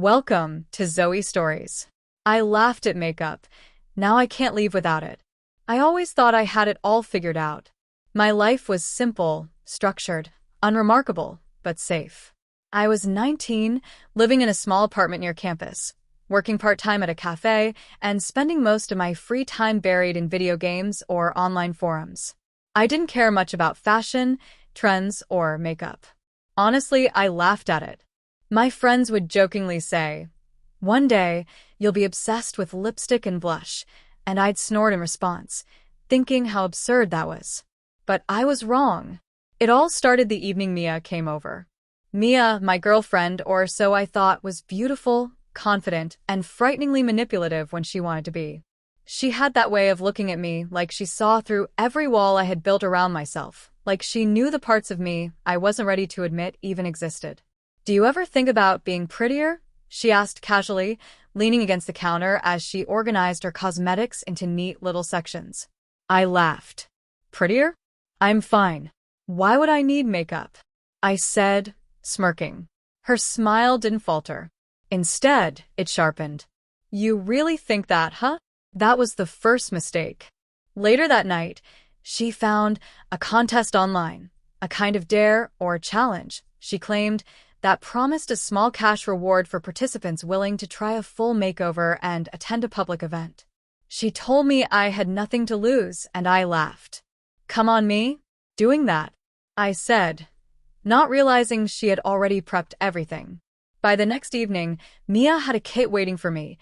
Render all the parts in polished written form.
Welcome to Zoe Stories. I laughed at makeup. Now I can't leave without it. I always thought I had it all figured out. My life was simple, structured, unremarkable, but safe. I was 19, living in a small apartment near campus, working part-time at a cafe, and spending most of my free time buried in video games or online forums. I didn't care much about fashion, trends, or makeup. Honestly, I laughed at it. My friends would jokingly say, "One day, you'll be obsessed with lipstick and blush," and I'd snort in response, thinking how absurd that was. But I was wrong. It all started the evening Mia came over. Mia, my girlfriend, or so I thought, was beautiful, confident, and frighteningly manipulative when she wanted to be. She had that way of looking at me like she saw through every wall I had built around myself, like she knew the parts of me I wasn't ready to admit even existed. "Do you ever think about being prettier?" she asked casually, leaning against the counter as she organized her cosmetics into neat little sections. I laughed. "Prettier? I'm fine. Why would I need makeup?" I said, smirking. Her smile didn't falter. Instead, it sharpened. "You really think that, huh?" That was the first mistake. Later that night, she found a contest online, a kind of dare or challenge, she claimed, that promised a small cash reward for participants willing to try a full makeover and attend a public event. She told me I had nothing to lose, and I laughed. "Come on, me? Doing that?" I said, not realizing she had already prepped everything. By the next evening, Mia had a kit waiting for me.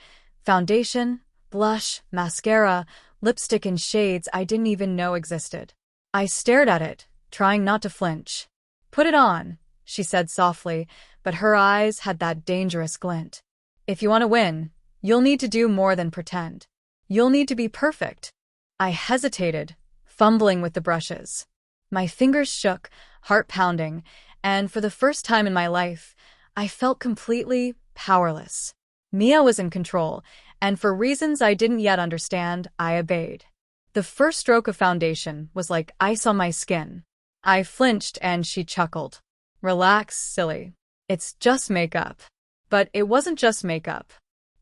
Foundation, blush, mascara, lipstick in shades I didn't even know existed. I stared at it, trying not to flinch. "Put it on," she said softly, but her eyes had that dangerous glint. "If you want to win, you'll need to do more than pretend. You'll need to be perfect." I hesitated, fumbling with the brushes. My fingers shook, heart pounding, and for the first time in my life, I felt completely powerless. Mia was in control, and for reasons I didn't yet understand, I obeyed. The first stroke of foundation was like ice on my skin. I flinched and she chuckled. "Relax, silly. It's just makeup." But it wasn't just makeup.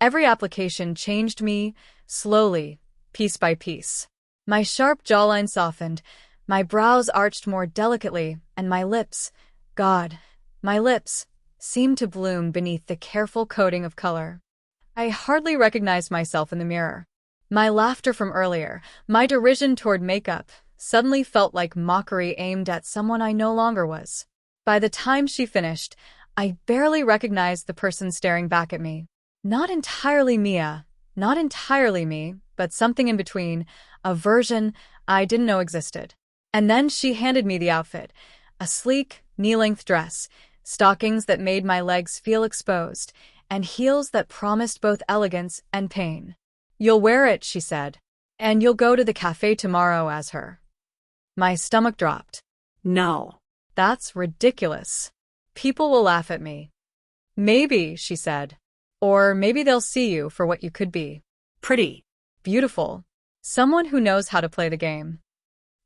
Every application changed me, slowly, piece by piece. My sharp jawline softened, my brows arched more delicately, and my lips, God, my lips, seemed to bloom beneath the careful coating of color. I hardly recognized myself in the mirror. My laughter from earlier, my derision toward makeup, suddenly felt like mockery aimed at someone I no longer was. By the time she finished, I barely recognized the person staring back at me. Not entirely Mia, not entirely me, but something in between, a version I didn't know existed. And then she handed me the outfit, a sleek, knee-length dress, stockings that made my legs feel exposed, and heels that promised both elegance and pain. "You'll wear it," she said, "and you'll go to the cafe tomorrow as her." My stomach dropped. "No. That's ridiculous. People will laugh at me." "Maybe," she said. "Or maybe they'll see you for what you could be. Pretty. Beautiful. Someone who knows how to play the game."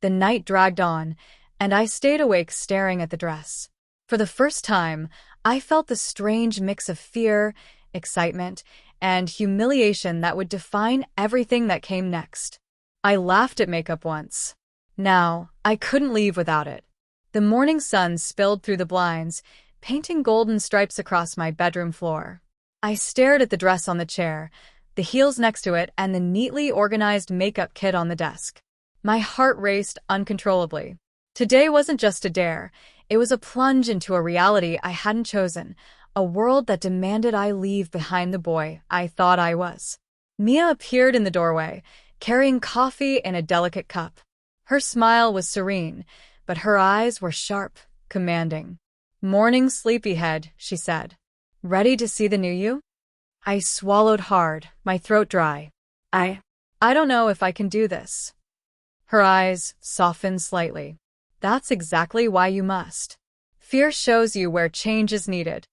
The night dragged on, and I stayed awake staring at the dress. For the first time, I felt the strange mix of fear, excitement, and humiliation that would define everything that came next. I laughed at makeup once. Now, I couldn't leave without it. The morning sun spilled through the blinds, painting golden stripes across my bedroom floor. I stared at the dress on the chair, the heels next to it, and the neatly organized makeup kit on the desk. My heart raced uncontrollably. Today wasn't just a dare. It was a plunge into a reality I hadn't chosen, a world that demanded I leave behind the boy I thought I was. Mia appeared in the doorway, carrying coffee in a delicate cup. Her smile was serene, but her eyes were sharp, commanding. "Morning, sleepyhead," she said. "Ready to see the new you?" I swallowed hard, my throat dry. I don't know if I can do this." Her eyes softened slightly. "That's exactly why you must. Fear shows you where change is needed."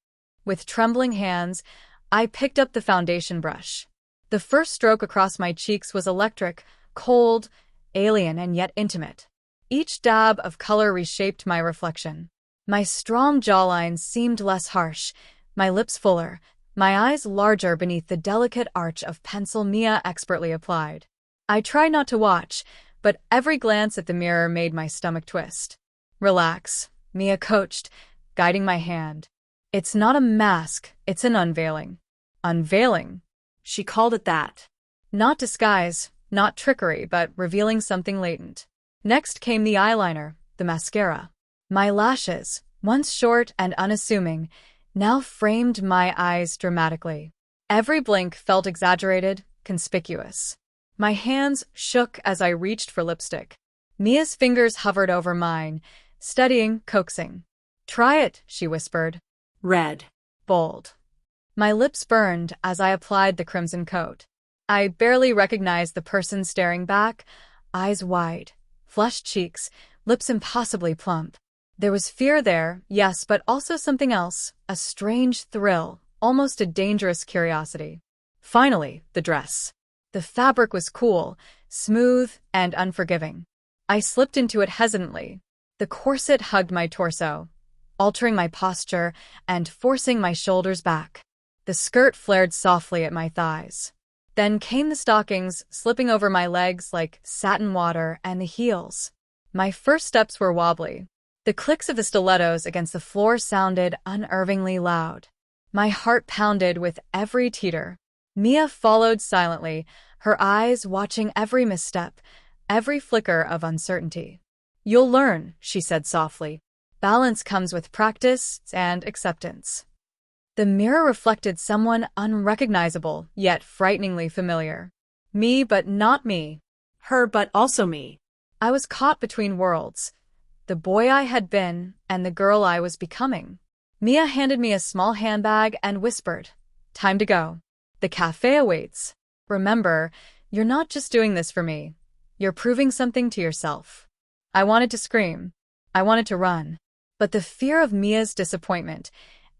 With trembling hands, I picked up the foundation brush. The first stroke across my cheeks was electric, cold, alien, and yet intimate. Each dab of color reshaped my reflection. My strong jawline seemed less harsh, my lips fuller, my eyes larger beneath the delicate arch of pencil Mia expertly applied. I tried not to watch, but every glance at the mirror made my stomach twist. Relax, Mia coached, guiding my hand. It's not a mask, it's an unveiling. Unveiling? She called it that. Not disguise, not trickery, but revealing something latent. Next came the eyeliner, the mascara. My lashes, once short and unassuming, now framed my eyes dramatically. Every blink felt exaggerated, conspicuous. My hands shook as I reached for lipstick. Mia's fingers hovered over mine, steadying, coaxing. Try it, she whispered. Red. Bold. My lips burned as I applied the crimson coat. I barely recognized the person staring back, eyes wide, flushed cheeks, lips impossibly plump. There was fear there, yes, but also something else, a strange thrill, almost a dangerous curiosity. Finally, the dress. The fabric was cool, smooth, and unforgiving. I slipped into it hesitantly. The corset hugged my torso, altering my posture and forcing my shoulders back. The skirt flared softly at my thighs. Then came the stockings, slipping over my legs like satin water, and the heels. My first steps were wobbly. The clicks of the stilettos against the floor sounded unnervingly loud. My heart pounded with every teeter. Mia followed silently, her eyes watching every misstep, every flicker of uncertainty. You'll learn, she said softly. Balance comes with practice and acceptance. The mirror reflected someone unrecognizable, yet frighteningly familiar. Me, but not me. Her, but also me. I was caught between worlds. The boy I had been and the girl I was becoming. Mia handed me a small handbag and whispered, "Time to go. The cafe awaits. Remember, you're not just doing this for me. You're proving something to yourself." I wanted to scream. I wanted to run. But the fear of Mia's disappointment,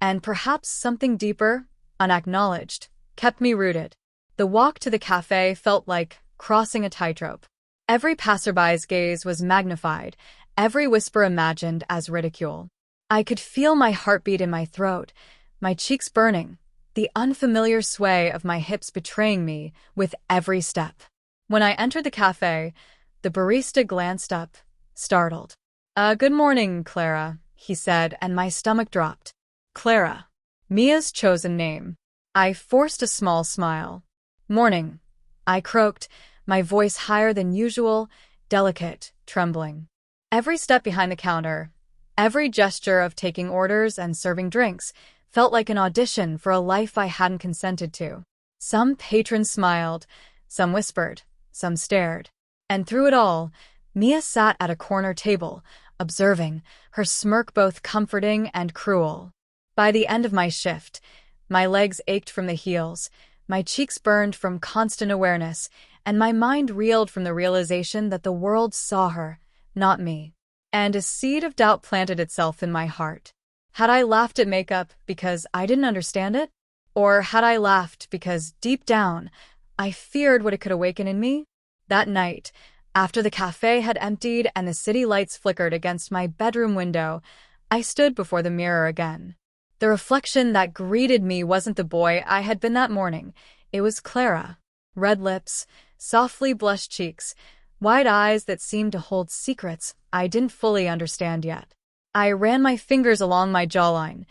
and perhaps something deeper, unacknowledged, kept me rooted. The walk to the cafe felt like crossing a tightrope. Every passerby's gaze was magnified, every whisper imagined as ridicule. I could feel my heartbeat in my throat, my cheeks burning, the unfamiliar sway of my hips betraying me with every step. When I entered the cafe, the barista glanced up, startled. Good morning, Clara," he said, and my stomach dropped. Clara. Mia's chosen name. I forced a small smile. "Morning," I croaked, my voice higher than usual, delicate, trembling. Every step behind the counter, every gesture of taking orders and serving drinks, felt like an audition for a life I hadn't consented to. Some patrons smiled, some whispered, some stared. And through it all, Mia sat at a corner table, observing, her smirk both comforting and cruel. By the end of my shift, my legs ached from the heels, my cheeks burned from constant awareness, and my mind reeled from the realization that the world saw her, not me. And a seed of doubt planted itself in my heart. Had I laughed at makeup because I didn't understand it? Or had I laughed because, deep down, I feared what it could awaken in me? That night, after the cafe had emptied and the city lights flickered against my bedroom window, I stood before the mirror again. The reflection that greeted me wasn't the boy I had been that morning. It was Clara. Red lips, softly blushed cheeks, wide eyes that seemed to hold secrets I didn't fully understand yet. I ran my fingers along my jawline,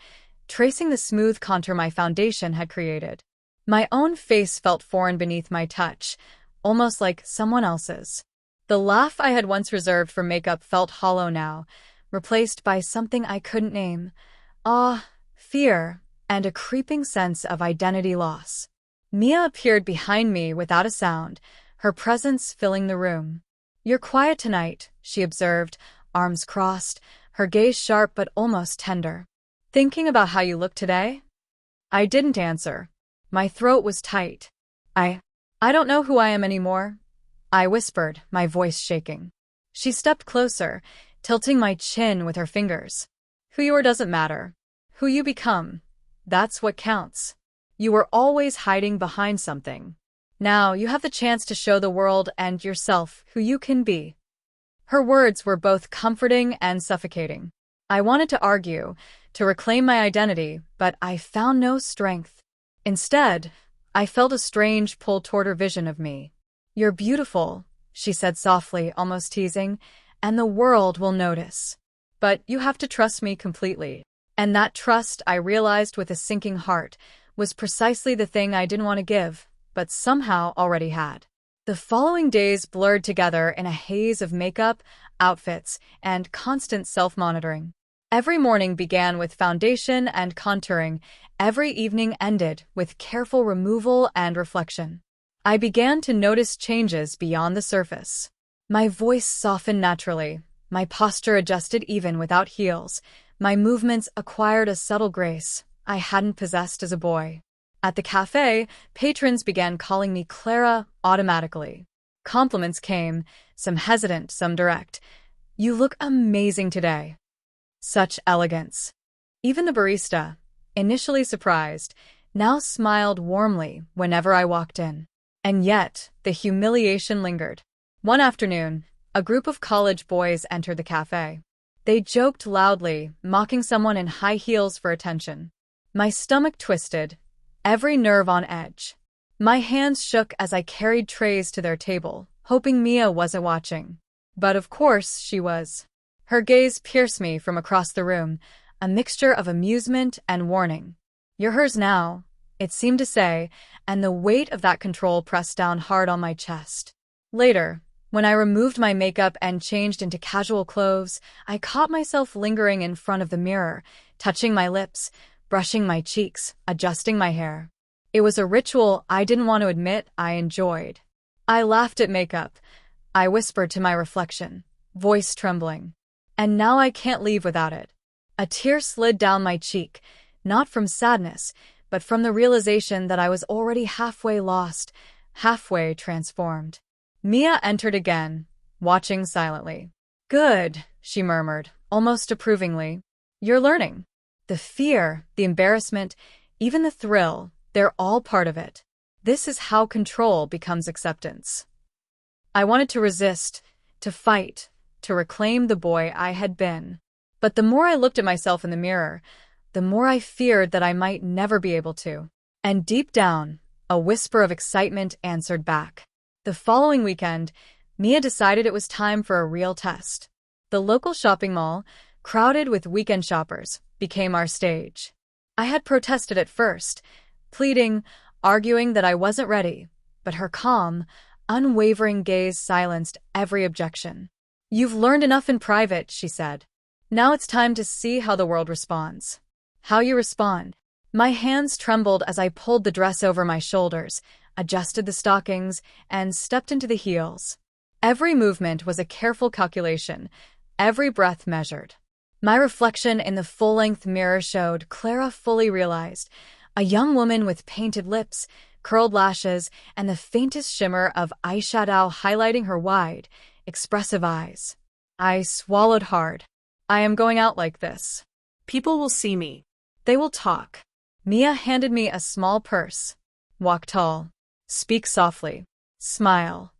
tracing the smooth contour my foundation had created. My own face felt foreign beneath my touch, almost like someone else's. The laugh I had once reserved for makeup felt hollow now, replaced by something I couldn't name. Awe, fear, and a creeping sense of identity loss. Mia appeared behind me without a sound, her presence filling the room. "You're quiet tonight," she observed, arms crossed, her gaze sharp but almost tender. "Thinking about how you look today?" I didn't answer. My throat was tight. I don't know who I am anymore," I whispered, my voice shaking. She stepped closer, tilting my chin with her fingers. "Who you are doesn't matter. Who you become, that's what counts. You were always hiding behind something. Now you have the chance to show the world and yourself who you can be." Her words were both comforting and suffocating. I wanted to argue, to reclaim my identity, but I found no strength. Instead, I felt a strange pull toward her vision of me. "You're beautiful," she said softly, almost teasing, "and the world will notice. But you have to trust me completely." And that trust, I realized with a sinking heart, was precisely the thing I didn't want to give, but somehow already had. The following days blurred together in a haze of makeup, outfits, and constant self-monitoring. Every morning began with foundation and contouring. Every evening ended with careful removal and reflection. I began to notice changes beyond the surface. My voice softened naturally, my posture adjusted even without heels, my movements acquired a subtle grace I hadn't possessed as a boy. At the cafe, patrons began calling me Clara automatically. Compliments came, some hesitant, some direct. "You look amazing today." Such elegance. Even the barista, initially surprised, now smiled warmly whenever I walked in. And yet, the humiliation lingered. One afternoon, a group of college boys entered the cafe. They joked loudly, mocking someone in high heels for attention. My stomach twisted, every nerve on edge. My hands shook as I carried trays to their table, hoping Mia wasn't watching. But of course she was. Her gaze pierced me from across the room, a mixture of amusement and warning. "You're hers now," it seemed to say, and the weight of that control pressed down hard on my chest. Later, when I removed my makeup and changed into casual clothes, I caught myself lingering in front of the mirror, touching my lips, brushing my cheeks, adjusting my hair. It was a ritual I didn't want to admit I enjoyed. I laughed at makeup. I whispered to my reflection, voice trembling. "And now I can't leave without it." A tear slid down my cheek, not from sadness, but from the realization that I was already halfway lost, halfway transformed. Mia entered again, watching silently. "Good," she murmured, almost approvingly. "You're learning." The fear, the embarrassment, even the thrill, they're all part of it. This is how control becomes acceptance. I wanted to resist, to fight, to reclaim the boy I had been. But the more I looked at myself in the mirror, the more I feared that I might never be able to. And deep down, a whisper of excitement answered back. The following weekend, Mia decided it was time for a real test. The local shopping mall, crowded with weekend shoppers, became our stage. I had protested at first, pleading, arguing that I wasn't ready, but her calm, unwavering gaze silenced every objection. "You've learned enough in private," she said. "Now it's time to see how the world responds." How you respond. My hands trembled as I pulled the dress over my shoulders, adjusted the stockings, and stepped into the heels. Every movement was a careful calculation, every breath measured. My reflection in the full-length mirror showed Clara fully realized, a young woman with painted lips, curled lashes, and the faintest shimmer of eyeshadow highlighting her wide, expressive eyes. I swallowed hard. I am going out like this. People will see me. They will talk. Mia handed me a small purse. Walk tall. Speak softly. Smile.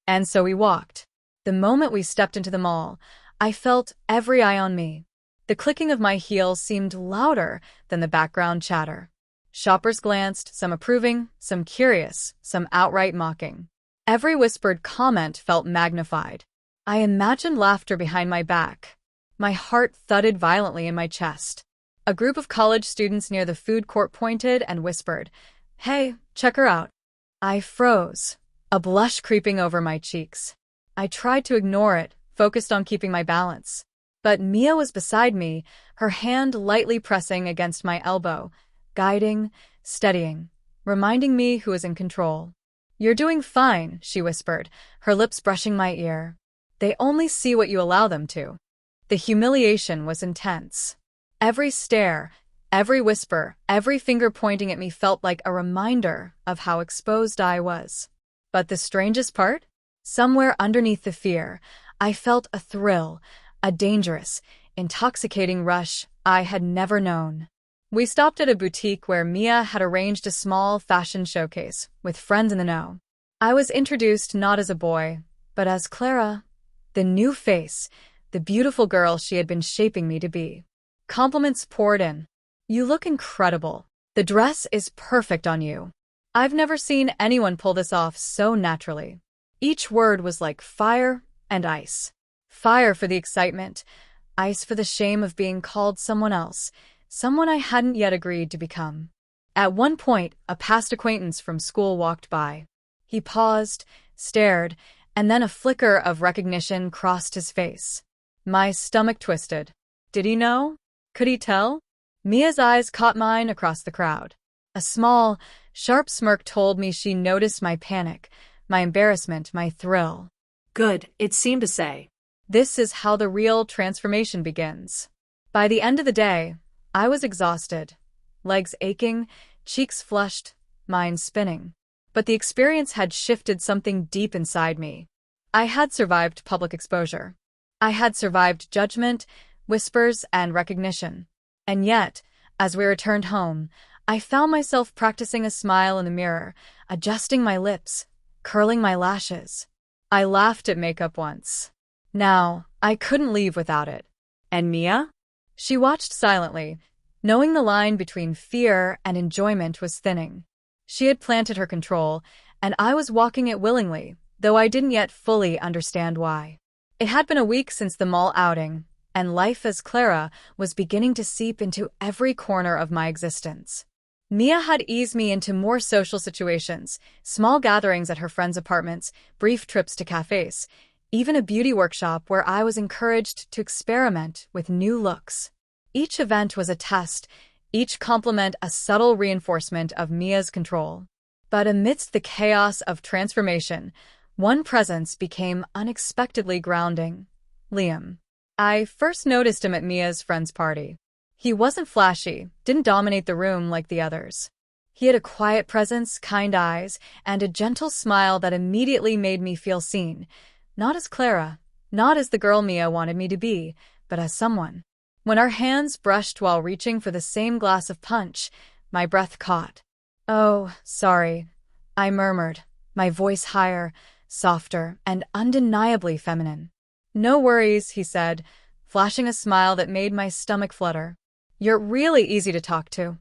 And so we walked. The moment we stepped into the mall, I felt every eye on me. The clicking of my heels seemed louder than the background chatter. Shoppers glanced, some approving, some curious, some outright mocking. Every whispered comment felt magnified. I imagined laughter behind my back. My heart thudded violently in my chest. A group of college students near the food court pointed and whispered, "Hey, check her out." I froze, a blush creeping over my cheeks. I tried to ignore it, focused on keeping my balance. But Mia was beside me, her hand lightly pressing against my elbow, guiding, steadying, reminding me who was in control. "You're doing fine," she whispered, her lips brushing my ear. "They only see what you allow them to." The humiliation was intense. Every stare, every whisper, every finger pointing at me felt like a reminder of how exposed I was. But the strangest part? Somewhere underneath the fear, I felt a thrill, a dangerous, intoxicating rush I had never known. We stopped at a boutique where Mia had arranged a small fashion showcase with friends in the know. I was introduced not as a boy, but as Clara, the new face, the beautiful girl she had been shaping me to be. Compliments poured in. "You look incredible." The dress is perfect on you. I've never seen anyone pull this off so naturally. Each word was like fire and ice. Fire for the excitement, ice for the shame of being called someone else, someone I hadn't yet agreed to become. At one point, a past acquaintance from school walked by. He paused, stared, and then a flicker of recognition crossed his face. My stomach twisted. Did he know? Could he tell? Mia's eyes caught mine across the crowd. A small, sharp smirk told me she noticed my panic, my embarrassment, my thrill. Good, it seemed to say. This is how the real transformation begins. By the end of the day, I was exhausted, legs aching, cheeks flushed, mind spinning. But the experience had shifted something deep inside me. I had survived public exposure. I had survived judgment, whispers, and recognition. And yet, as we returned home, I found myself practicing a smile in the mirror, adjusting my lips, curling my lashes. I laughed at makeup once. Now, I couldn't leave without it. And Mia? She watched silently, knowing the line between fear and enjoyment was thinning. She had planted her control, and I was walking it willingly, though I didn't yet fully understand why. It had been a week since the mall outing, and life as Clara was beginning to seep into every corner of my existence. Mia had eased me into more social situations, small gatherings at her friends' apartments, brief trips to cafes, even a beauty workshop where I was encouraged to experiment with new looks. Each event was a test, each compliment a subtle reinforcement of Mia's control. But amidst the chaos of transformation, one presence became unexpectedly grounding. Liam. I first noticed him at Mia's friend's party. He wasn't flashy, didn't dominate the room like the others. He had a quiet presence, kind eyes, and a gentle smile that immediately made me feel seen. Not as Clara, not as the girl Mia wanted me to be, but as someone. When our hands brushed while reaching for the same glass of punch, my breath caught. "Oh, sorry," I murmured, my voice higher, softer, and undeniably feminine. "No worries," he said, flashing a smile that made my stomach flutter. "You're really easy to talk to."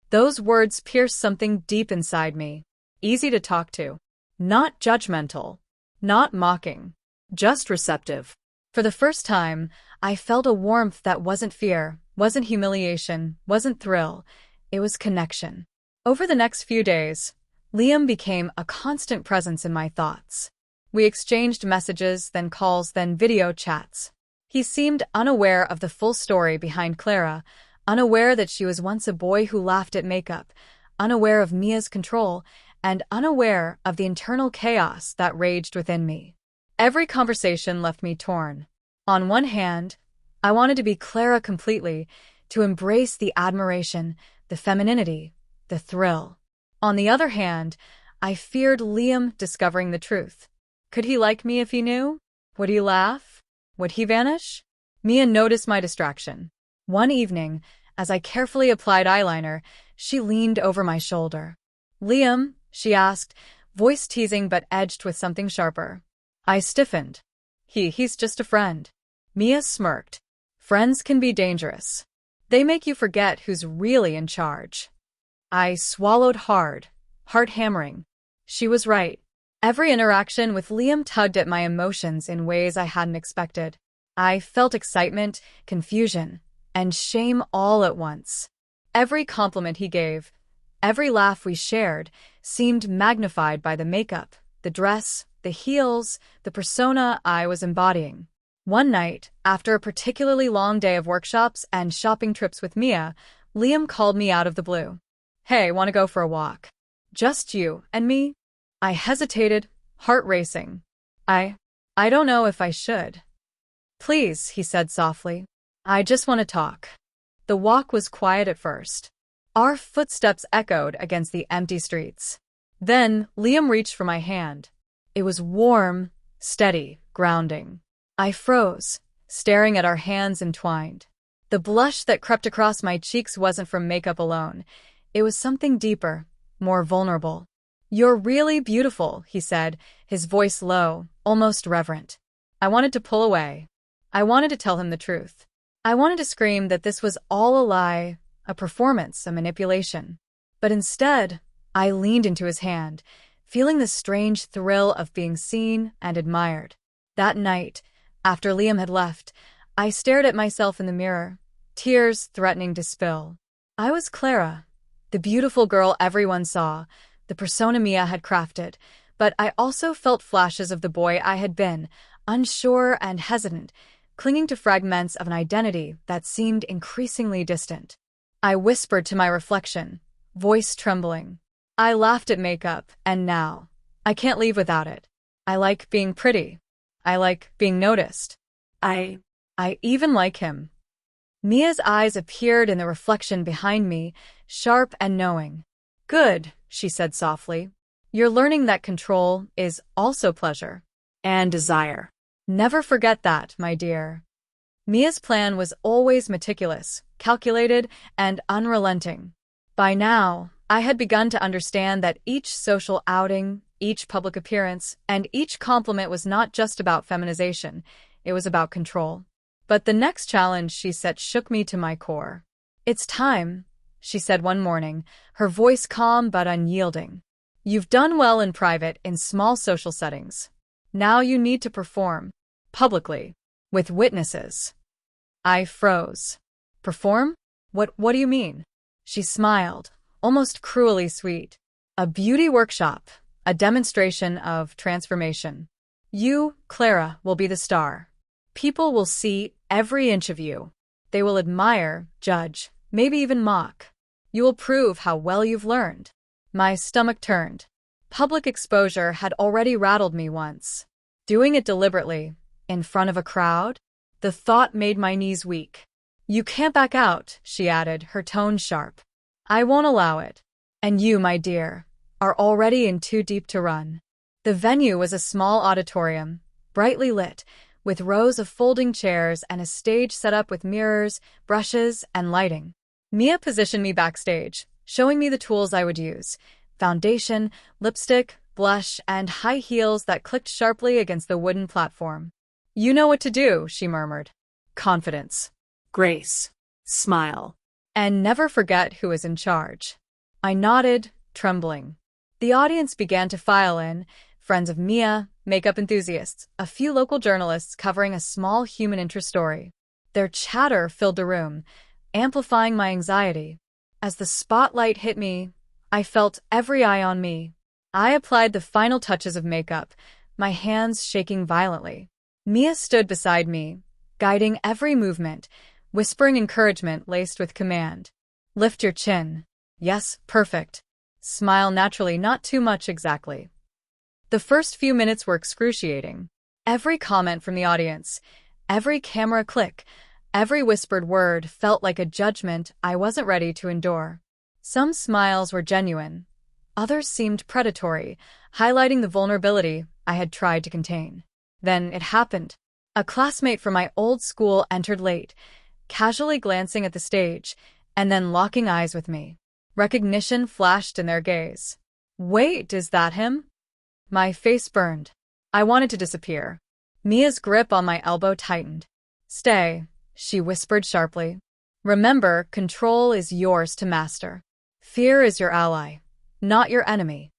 Those words pierced something deep inside me. Easy to talk to. Not judgmental. Not mocking. Just receptive. For the first time, I felt a warmth that wasn't fear, wasn't humiliation, wasn't thrill. It was connection. Over the next few days, Liam became a constant presence in my thoughts. We exchanged messages, then calls, then video chats. He seemed unaware of the full story behind Clara, unaware that she was once a boy who laughed at makeup, unaware of Mia's control, and unaware of the internal chaos that raged within me. Every conversation left me torn. On one hand, I wanted to be Clara completely, to embrace the admiration, the femininity, the thrill. On the other hand, I feared Liam discovering the truth. Could he like me if he knew? Would he laugh? Would he vanish? Mia noticed my distraction. One evening, as I carefully applied eyeliner, she leaned over my shoulder. "Liam?" she asked, voice teasing but edged with something sharper. I stiffened. He's just a friend." Mia smirked. "Friends can be dangerous. They make you forget who's really in charge." I swallowed hard, heart hammering. She was right. Every interaction with Liam tugged at my emotions in ways I hadn't expected. I felt excitement, confusion, and shame all at once. Every compliment he gave, every laugh we shared, seemed magnified by the makeup, the dress, the heels, the persona I was embodying. One night, after a particularly long day of workshops and shopping trips with Mia, Liam called me out of the blue. "Hey, want to go for a walk? Just you and me?" I hesitated, heart racing. I don't know if I should." "Please," he said softly. "I just want to talk." The walk was quiet at first. Our footsteps echoed against the empty streets. Then, Liam reached for my hand. It was warm, steady, grounding. I froze, staring at our hands entwined. The blush that crept across my cheeks wasn't from makeup alone. It was something deeper, more vulnerable. "You're really beautiful," he said, his voice low, almost reverent. I wanted to pull away. I wanted to tell him the truth. I wanted to scream that this was all a lie, a performance, a manipulation. But instead, I leaned into his hand, feeling the strange thrill of being seen and admired. That night, after Liam had left, I stared at myself in the mirror, tears threatening to spill. I was Clara, the beautiful girl everyone saw, the persona Mia had crafted, but I also felt flashes of the boy I had been, unsure and hesitant, clinging to fragments of an identity that seemed increasingly distant. I whispered to my reflection, voice trembling. I laughed at makeup, and now, I can't leave without it. I like being pretty. I like being noticed. I even like him. Mia's eyes appeared in the reflection behind me, sharp and knowing. Good, she said softly. You're learning that control is also pleasure. And desire. Never forget that, my dear. Mia's plan was always meticulous, calculated, and unrelenting. By now, I had begun to understand that each social outing, each public appearance, and each compliment was not just about feminization, it was about control. But the next challenge she set shook me to my core. It's time, she said one morning, her voice calm but unyielding. You've done well in private, in small social settings. Now you need to perform. Publicly. With witnesses. I froze. Perform? What do you mean? She smiled, almost cruelly sweet. A beauty workshop, a demonstration of transformation. You, Clara, will be the star. People will see every inch of you. They will admire, judge, maybe even mock. You will prove how well you've learned. My stomach turned. Public exposure had already rattled me once. Doing it deliberately, in front of a crowd, the thought made my knees weak. You can't back out, she added, her tone sharp. I won't allow it. And you, my dear, are already in too deep to run. The venue was a small auditorium, brightly lit, with rows of folding chairs and a stage set up with mirrors, brushes, and lighting. Mia positioned me backstage, showing me the tools I would use: foundation, lipstick, blush, and high heels that clicked sharply against the wooden platform. You know what to do, she murmured. Confidence. Grace. Smile. And never forget who is in charge. I nodded, trembling. The audience began to file in, friends of Mia, makeup enthusiasts, a few local journalists covering a small human interest story. Their chatter filled the room, amplifying my anxiety. As the spotlight hit me, I felt every eye on me. I applied the final touches of makeup, my hands shaking violently. Mia stood beside me, guiding every movement, whispering encouragement laced with command. Lift your chin. Yes, perfect. Smile naturally, not too much exactly. The first few minutes were excruciating. Every comment from the audience, every camera click, every whispered word felt like a judgment I wasn't ready to endure. Some smiles were genuine. Others seemed predatory, highlighting the vulnerability I had tried to contain. Then it happened. A classmate from my old school entered late, casually glancing at the stage, and then locking eyes with me. Recognition flashed in their gaze. Wait, is that him? My face burned. I wanted to disappear. Mia's grip on my elbow tightened. Stay, she whispered sharply. Remember, control is yours to master. Fear is your ally, not your enemy.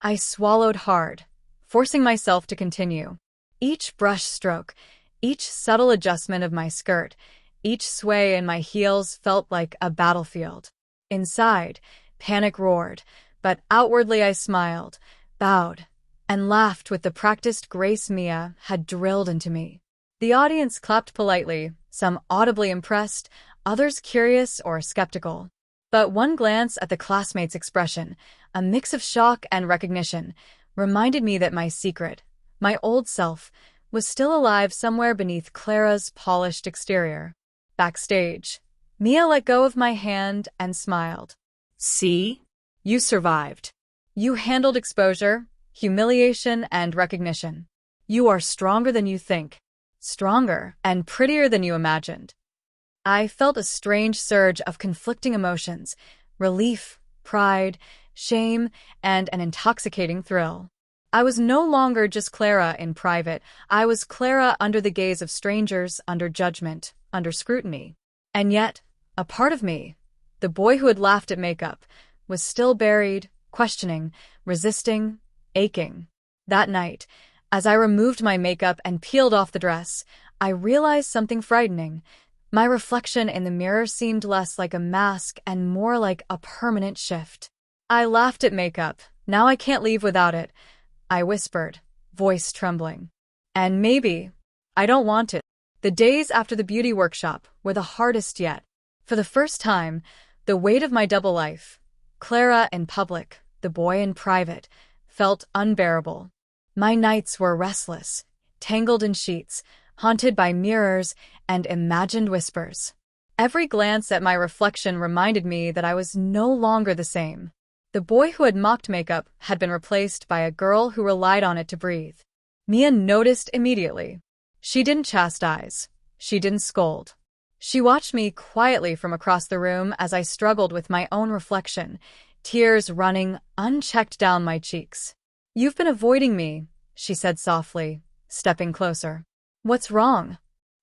I swallowed hard, forcing myself to continue. Each brush stroke, each subtle adjustment of my skirt, each sway in my heels felt like a battlefield. Inside, panic roared, but outwardly I smiled, bowed, and laughed with the practiced grace Mia had drilled into me. The audience clapped politely, some audibly impressed, others curious or skeptical. But one glance at the classmate's expression, a mix of shock and recognition, reminded me that my secret, my old self, was still alive somewhere beneath Clara's polished exterior. Backstage, Mia let go of my hand and smiled. See? You survived. You handled exposure, humiliation, and recognition. You are stronger than you think. Stronger and prettier than you imagined. I felt a strange surge of conflicting emotions: relief, pride, shame, and an intoxicating thrill. I was no longer just Clara in private. I was Clara under the gaze of strangers, under judgment, under scrutiny. And yet, a part of me, the boy who had laughed at makeup, was still buried, questioning, resisting, aching. That night, as I removed my makeup and peeled off the dress, I realized something frightening. My reflection in the mirror seemed less like a mask and more like a permanent shift. I laughed at makeup. Now I can't leave without it, I whispered, voice trembling. And maybe I don't want it. The days after the beauty workshop were the hardest yet. For the first time, the weight of my double life, Clara in public, the boy in private, felt unbearable. My nights were restless, tangled in sheets, haunted by mirrors and imagined whispers. Every glance at my reflection reminded me that I was no longer the same. The boy who had mocked makeup had been replaced by a girl who relied on it to breathe. Mia noticed immediately. She didn't chastise. She didn't scold. She watched me quietly from across the room as I struggled with my own reflection, tears running unchecked down my cheeks. "You've been avoiding me," she said softly, stepping closer. "What's wrong?"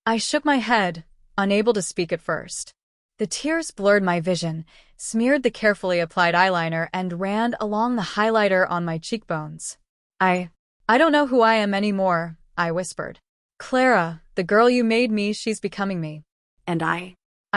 I shook my head, unable to speak at first. The tears blurred my vision, smeared the carefully applied eyeliner, and ran along the highlighter on my cheekbones. I don't know who I am anymore," I whispered. "Clara, the girl you made me, she's becoming me." And I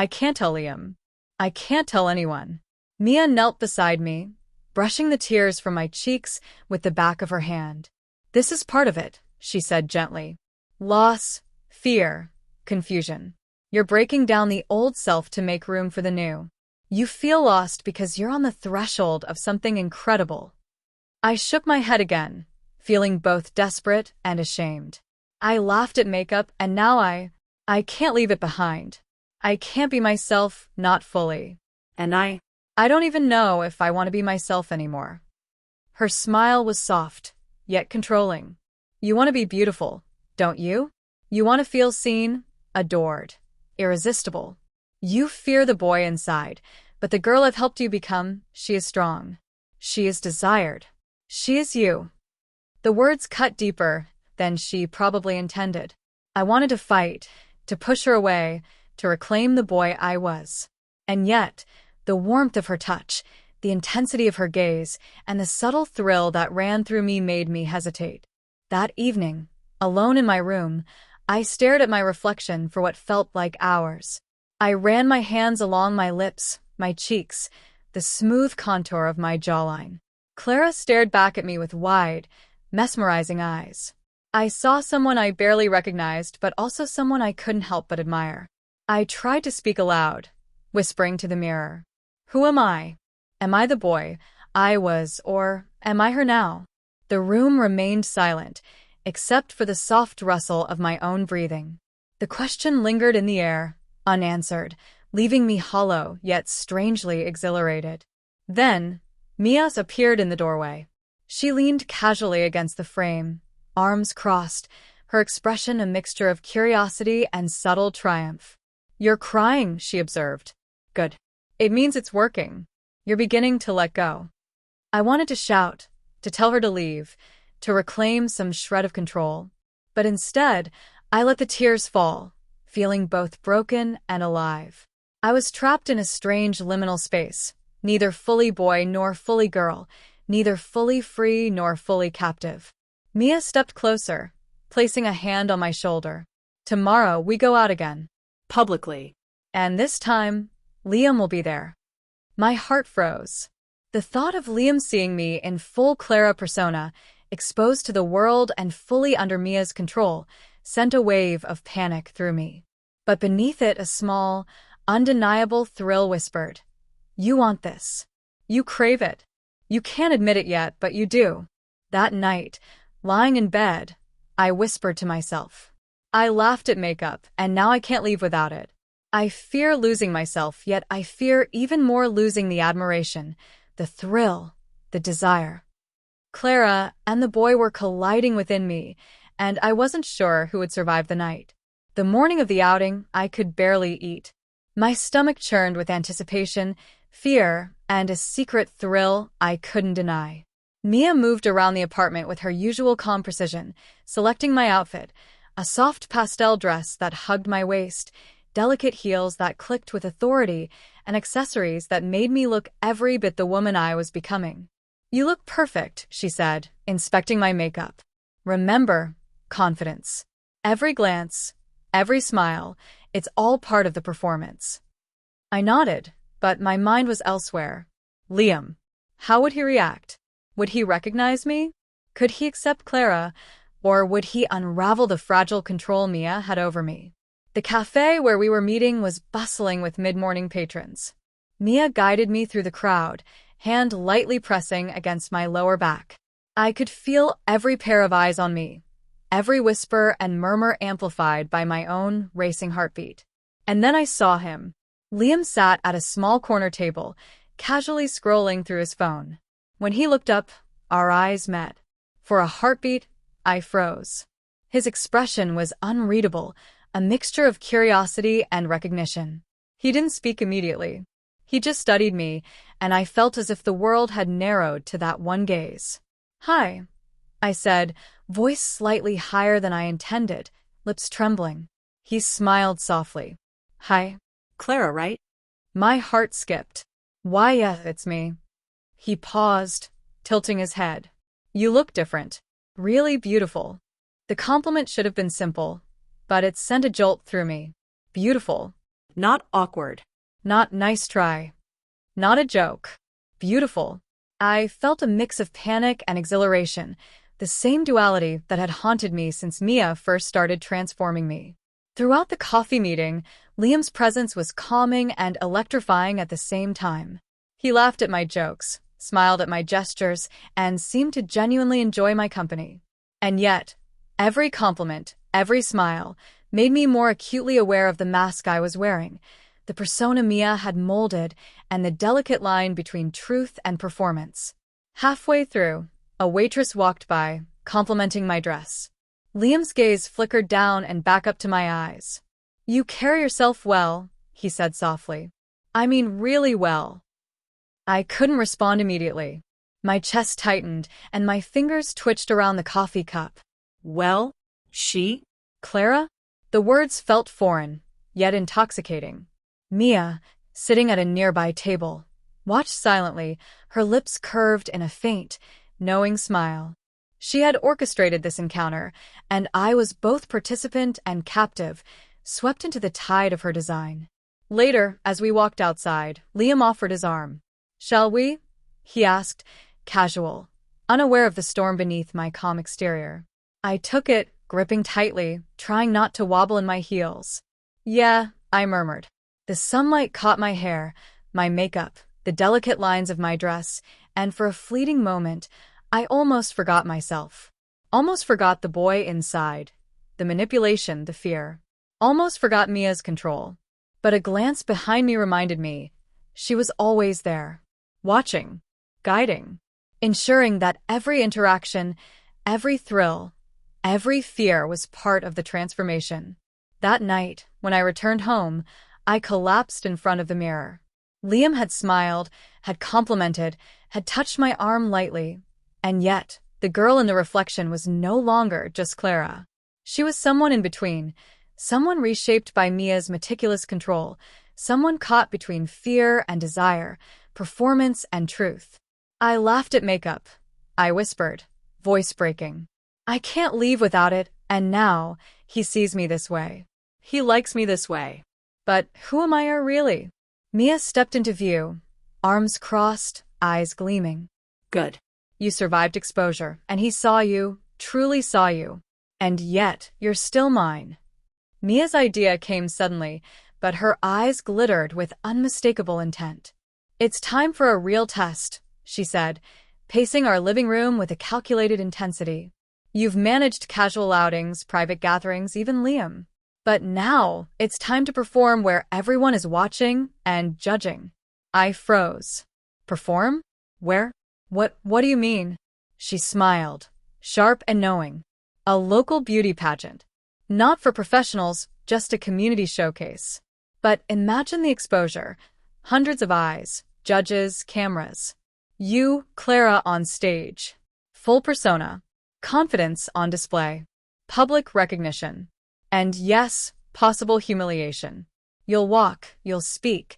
can't tell Liam. I can't tell anyone." Mia knelt beside me, brushing the tears from my cheeks with the back of her hand. "This is part of it," she said gently. "Loss, fear, confusion. You're breaking down the old self to make room for the new. You feel lost because you're on the threshold of something incredible." I shook my head again, feeling both desperate and ashamed. I laughed at makeup, and now I can't leave it behind. I can't be myself, not fully. And I don't even know if I want to be myself anymore." Her smile was soft, yet controlling. "You want to be beautiful, don't you? You want to feel seen, adored, irresistible. You fear the boy inside, but the girl I've helped you become, she is strong. She is desired. She is you." The words cut deeper than she probably intended. I wanted to fight, to push her away, to reclaim the boy I was. And yet, the warmth of her touch, the intensity of her gaze, and the subtle thrill that ran through me made me hesitate. That evening, alone in my room, I stared at my reflection for what felt like hours. I ran my hands along my lips, my cheeks, the smooth contour of my jawline. Clara stared back at me with wide, mesmerizing eyes. I saw someone I barely recognized, but also someone I couldn't help but admire. I tried to speak aloud, whispering to the mirror. "Who am I? Am I the boy I was, or am I her now?" The room remained silent, except for the soft rustle of my own breathing. The question lingered in the air, unanswered, leaving me hollow yet strangely exhilarated. Then, Mia appeared in the doorway. She leaned casually against the frame, arms crossed, her expression a mixture of curiosity and subtle triumph. "You're crying," she observed. "Good. It means it's working. You're beginning to let go." I wanted to shout, to tell her to leave, to reclaim some shred of control. But instead, I let the tears fall, feeling both broken and alive. I was trapped in a strange liminal space, neither fully boy nor fully girl, neither fully free nor fully captive. Mia stepped closer, placing a hand on my shoulder. "Tomorrow we go out again. publicly. And this time, Liam will be there." My heart froze. The thought of Liam seeing me in full Clara persona, exposed to the world and fully under Mia's control, sent a wave of panic through me. But beneath it, a small, undeniable thrill whispered, "You want this. You crave it. You can't admit it yet, but you do." That night, lying in bed, I whispered to myself. I laughed at makeup, and now I can't leave without it. I fear losing myself, yet I fear even more losing the admiration, the thrill, the desire. Clara and the boy were colliding within me, and I wasn't sure who would survive the night. The morning of the outing, I could barely eat. My stomach churned with anticipation, fear, and a secret thrill I couldn't deny. Mia moved around the apartment with her usual calm precision, selecting my outfit, a soft pastel dress that hugged my waist, delicate heels that clicked with authority, and accessories that made me look every bit the woman I was becoming. "You look perfect," she said, inspecting my makeup. "Remember, confidence. Every glance, every smile, it's all part of the performance." I nodded, but my mind was elsewhere. Liam. How would he react? Would he recognize me? Could he accept Clara? Or would he unravel the fragile control Mia had over me? The cafe where we were meeting was bustling with mid-morning patrons. Mia guided me through the crowd, hand lightly pressing against my lower back. I could feel every pair of eyes on me, every whisper and murmur amplified by my own racing heartbeat. And then I saw him. Liam sat at a small corner table, casually scrolling through his phone. When he looked up, our eyes met. For a heartbeat, I froze. His expression was unreadable, a mixture of curiosity and recognition. He didn't speak immediately. He just studied me, and I felt as if the world had narrowed to that one gaze. "Hi," I said, voice slightly higher than I intended, lips trembling. He smiled softly. "Hi." Clara, right? My heart skipped. "Why, yes, it's me." He paused, tilting his head. "You look different. Really beautiful." The compliment should have been simple, but it sent a jolt through me. Beautiful. Not awkward. Not nice try. Not a joke. Beautiful. I felt a mix of panic and exhilaration, the same duality that had haunted me since Mia first started transforming me. Throughout the coffee meeting, Liam's presence was calming and electrifying at the same time. He laughed at my jokes, smiled at my gestures, and seemed to genuinely enjoy my company. And yet, every compliment, every smile, made me more acutely aware of the mask I was wearing, the persona Mia had molded, and the delicate line between truth and performance. Halfway through, a waitress walked by, complimenting my dress. Liam's gaze flickered down and back up to my eyes. "You carry yourself well," he said softly. "I mean really well." I couldn't respond immediately. My chest tightened, and my fingers twitched around the coffee cup. Well, she? Clara? The words felt foreign, yet intoxicating. Mia, sitting at a nearby table, watched silently, her lips curved in a faint, knowing smile. She had orchestrated this encounter, and I was both participant and captive, swept into the tide of her design. Later, as we walked outside, Liam offered his arm. "Shall we?" he asked, casual, unaware of the storm beneath my calm exterior. I took it, gripping tightly, trying not to wobble in my heels. "Yeah," I murmured. The sunlight caught my hair, my makeup, the delicate lines of my dress, and for a fleeting moment, I almost forgot myself. Almost forgot the boy inside, the manipulation, the fear. Almost forgot Mia's control. But a glance behind me reminded me, she was always there, watching, guiding, ensuring that every interaction, every thrill, every fear was part of the transformation. That night, when I returned home, I collapsed in front of the mirror. Liam had smiled, had complimented, had touched my arm lightly, and yet, the girl in the reflection was no longer just Clara. She was someone in between, someone reshaped by Mia's meticulous control, someone caught between fear and desire, performance and truth. I laughed at makeup. I whispered, voice breaking. "I can't leave without it, and now, he sees me this way. He likes me this way. But who am I really?" Mia stepped into view, arms crossed, eyes gleaming. "Good. You survived exposure, and he saw you, truly saw you. And yet, you're still mine." Mia's idea came suddenly, but her eyes glittered with unmistakable intent. "It's time for a real test," she said, pacing our living room with a calculated intensity. "You've managed casual outings, private gatherings, even Liam. But now, it's time to perform where everyone is watching and judging." I froze. "Perform? Where? What do you mean?" She smiled, sharp and knowing. "A local beauty pageant. Not for professionals, just a community showcase. But imagine the exposure. Hundreds of eyes, judges, cameras. You, Clara, on stage. Full persona. Confidence on display. Public recognition. And yes, possible humiliation. You'll walk, you'll speak,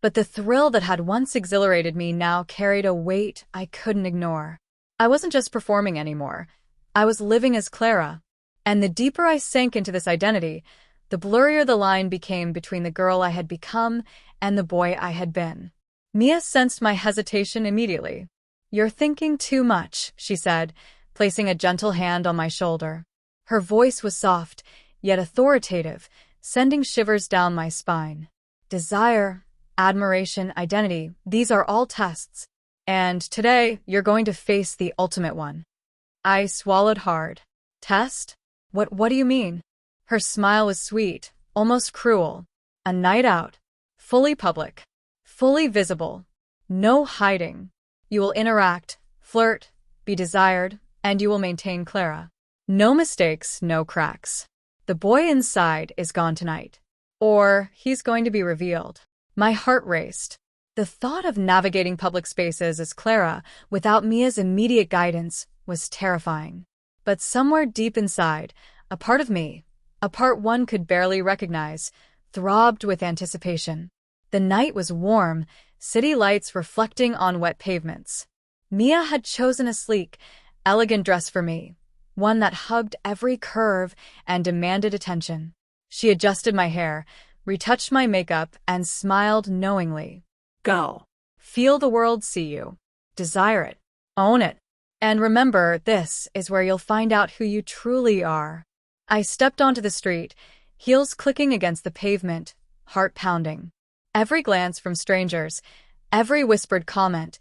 But the thrill that had once exhilarated me now carried a weight I couldn't ignore. I wasn't just performing anymore. I was living as Clara. And the deeper I sank into this identity, the blurrier the line became between the girl I had become and the boy I had been. Mia sensed my hesitation immediately. "You're thinking too much," she said, placing a gentle hand on my shoulder. Her voice was soft, yet authoritative, sending shivers down my spine. Desire, admiration, identity, these are all tests. And today, you're going to face the ultimate one. I swallowed hard. Test? What do you mean? Her smile was sweet, almost cruel. A night out. Fully public. Fully visible. No hiding. You will interact, flirt, be desired, and you will maintain Clara. No mistakes, no cracks. The boy inside is gone tonight. Or he's going to be revealed. My heart raced. The thought of navigating public spaces as Clara without Mia's immediate guidance was terrifying. But somewhere deep inside, a part of me, a part one could barely recognize, throbbed with anticipation. The night was warm, city lights reflecting on wet pavements. Mia had chosen a sleek, elegant dress for me, one that hugged every curve and demanded attention. She adjusted my hair, retouched my makeup, and smiled knowingly. Go. Feel the world see you. Desire it. Own it. And remember, this is where you'll find out who you truly are. I stepped onto the street, heels clicking against the pavement, heart pounding. Every glance from strangers, every whispered comment,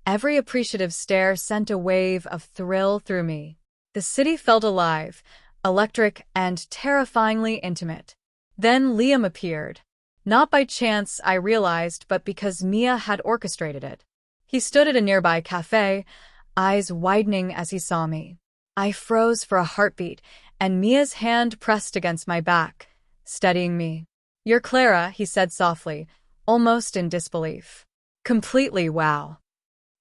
every appreciative stare sent a wave of thrill through me. The city felt alive, electric, and terrifyingly intimate. Then Liam appeared. Not by chance, I realized, but because Mia had orchestrated it. He stood at a nearby cafe, eyes widening as he saw me. I froze for a heartbeat, and Mia's hand pressed against my back, steadying me. "You're Clara," he said softly, almost in disbelief. "Completely wow."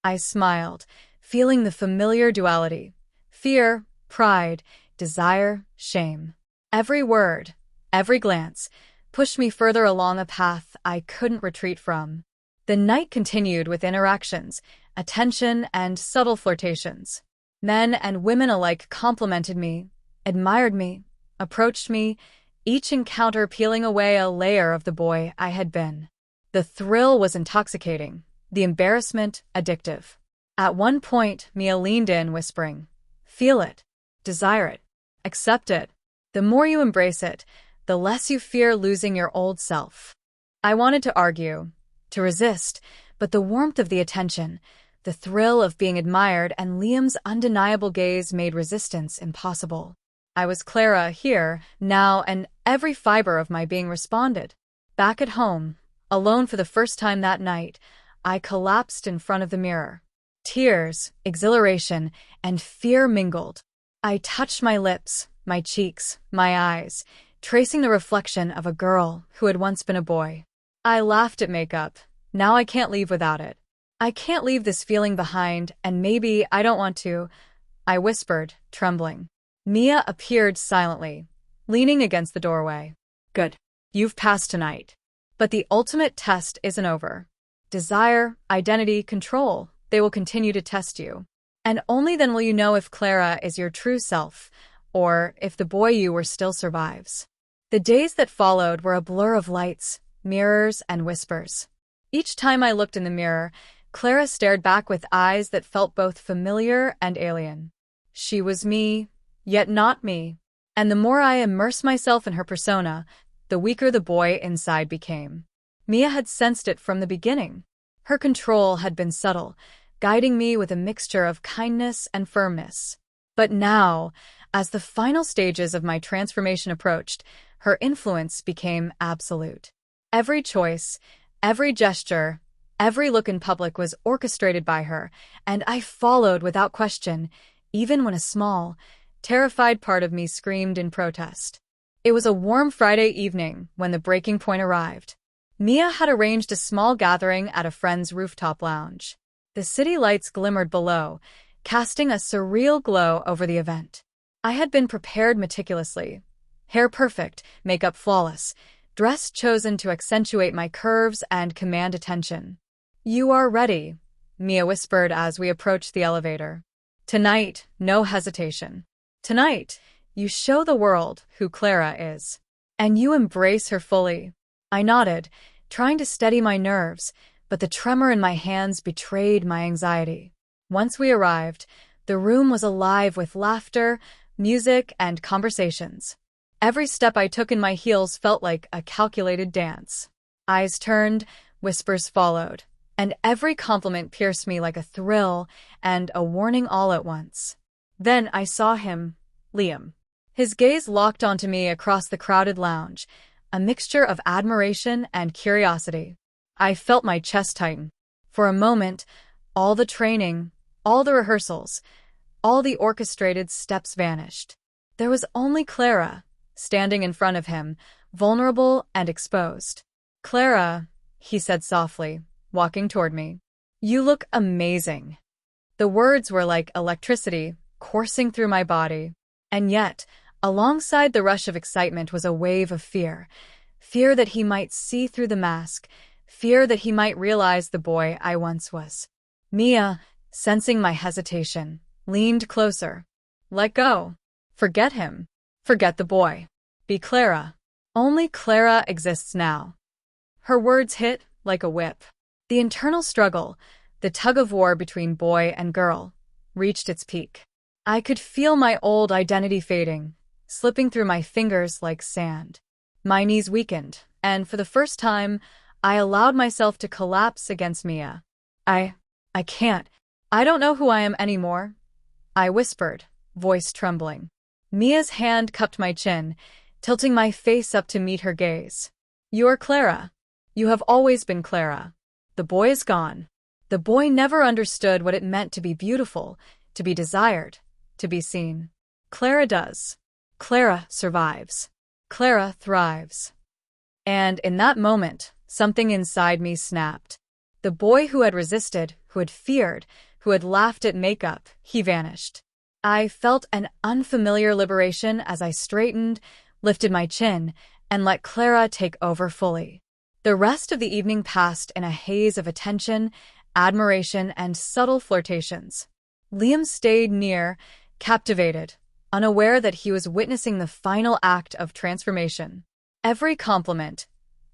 I smiled, feeling the familiar duality. Fear, pride, desire, shame. Every word, every glance, pushed me further along a path I couldn't retreat from. The night continued with interactions, attention, and subtle flirtations. Men and women alike complimented me, admired me, approached me, each encounter peeling away a layer of the boy I had been. The thrill was intoxicating, the embarrassment addictive. At one point, Mia leaned in, whispering, "Feel it, desire it, accept it. The more you embrace it, the less you fear losing your old self." I wanted to argue, to resist, but the warmth of the attention, the thrill of being admired, and Liam's undeniable gaze made resistance impossible. I was Clara here, now, and every fiber of my being responded. Back at home, alone for the first time that night, I collapsed in front of the mirror. Tears, exhilaration, and fear mingled. I touched my lips, my cheeks, my eyes, tracing the reflection of a girl who had once been a boy. I laughed at makeup. Now I can't leave without it. I can't leave this feeling behind, and maybe I don't want to, I whispered, trembling. Mia appeared silently, leaning against the doorway. "Good. You've passed tonight. But the ultimate test isn't over. Desire, identity, control, they will continue to test you. And only then will you know if Clara is your true self, or if the boy you were still survives." The days that followed were a blur of lights, mirrors, and whispers. Each time I looked in the mirror, Clara stared back with eyes that felt both familiar and alien. She was me, yet not me. And the more I immersed myself in her persona, the weaker the boy inside became. Mia had sensed it from the beginning. Her control had been subtle, guiding me with a mixture of kindness and firmness. But now, as the final stages of my transformation approached, her influence became absolute. Every choice, every gesture, every look in public was orchestrated by her, and I followed without question, even when a small, terrified part of me screamed in protest. It was a warm Friday evening when the breaking point arrived. Mia had arranged a small gathering at a friend's rooftop lounge. The city lights glimmered below, casting a surreal glow over the event. I had been prepared meticulously. Hair perfect, makeup flawless, dress chosen to accentuate my curves and command attention. "You are ready," Mia whispered as we approached the elevator. "Tonight, no hesitation. Tonight, you show the world who Clara is. And you embrace her fully." I nodded, trying to steady my nerves, but the tremor in my hands betrayed my anxiety. Once we arrived, the room was alive with laughter, music, and conversations. Every step I took in my heels felt like a calculated dance. Eyes turned, whispers followed, and every compliment pierced me like a thrill and a warning all at once. Then I saw him, Liam. His gaze locked onto me across the crowded lounge, a mixture of admiration and curiosity. I felt my chest tighten. For a moment, all the training, all the rehearsals, all the orchestrated steps vanished. There was only Clara, standing in front of him, vulnerable and exposed. "Clara," he said softly, walking toward me. "You look amazing." The words were like electricity coursing through my body. And yet, alongside the rush of excitement was a wave of fear. Fear that he might see through the mask, fear that he might realize the boy I once was. Mia, sensing my hesitation, leaned closer. "Let go. Forget him. Forget the boy. Be Clara. Only Clara exists now." Her words hit like a whip. The internal struggle, the tug-of-war between boy and girl, reached its peak. I could feel my old identity fading, slipping through my fingers like sand. My knees weakened, and for the first time, I allowed myself to collapse against Mia. I can't. I don't know who I am anymore," I whispered, voice trembling. Mia's hand cupped my chin, tilting my face up to meet her gaze. "You are Clara. You have always been Clara. The boy is gone." The boy never understood what it meant to be beautiful, to be desired, to be seen. Clara does. Clara survives. Clara thrives. And in that moment, something inside me snapped. The boy who had resisted, who had feared, who had laughed at makeup, he vanished. I felt an unfamiliar liberation as I straightened, lifted my chin, and let Clara take over fully. The rest of the evening passed in a haze of attention, admiration, and subtle flirtations. Liam stayed near, captivated, unaware that he was witnessing the final act of transformation. Every compliment,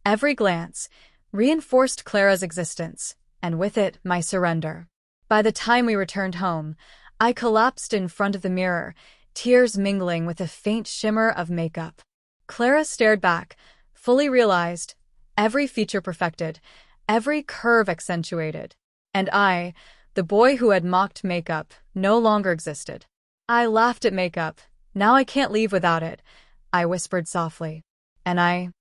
every glance, reinforced Clara's existence, and with it, my surrender. By the time we returned home, I collapsed in front of the mirror, tears mingling with a faint shimmer of makeup. Clara stared back, fully realized, every feature perfected, every curve accentuated. And I, the boy who had mocked makeup, no longer existed. "I laughed at makeup. Now I can't leave without it," I whispered softly. "And I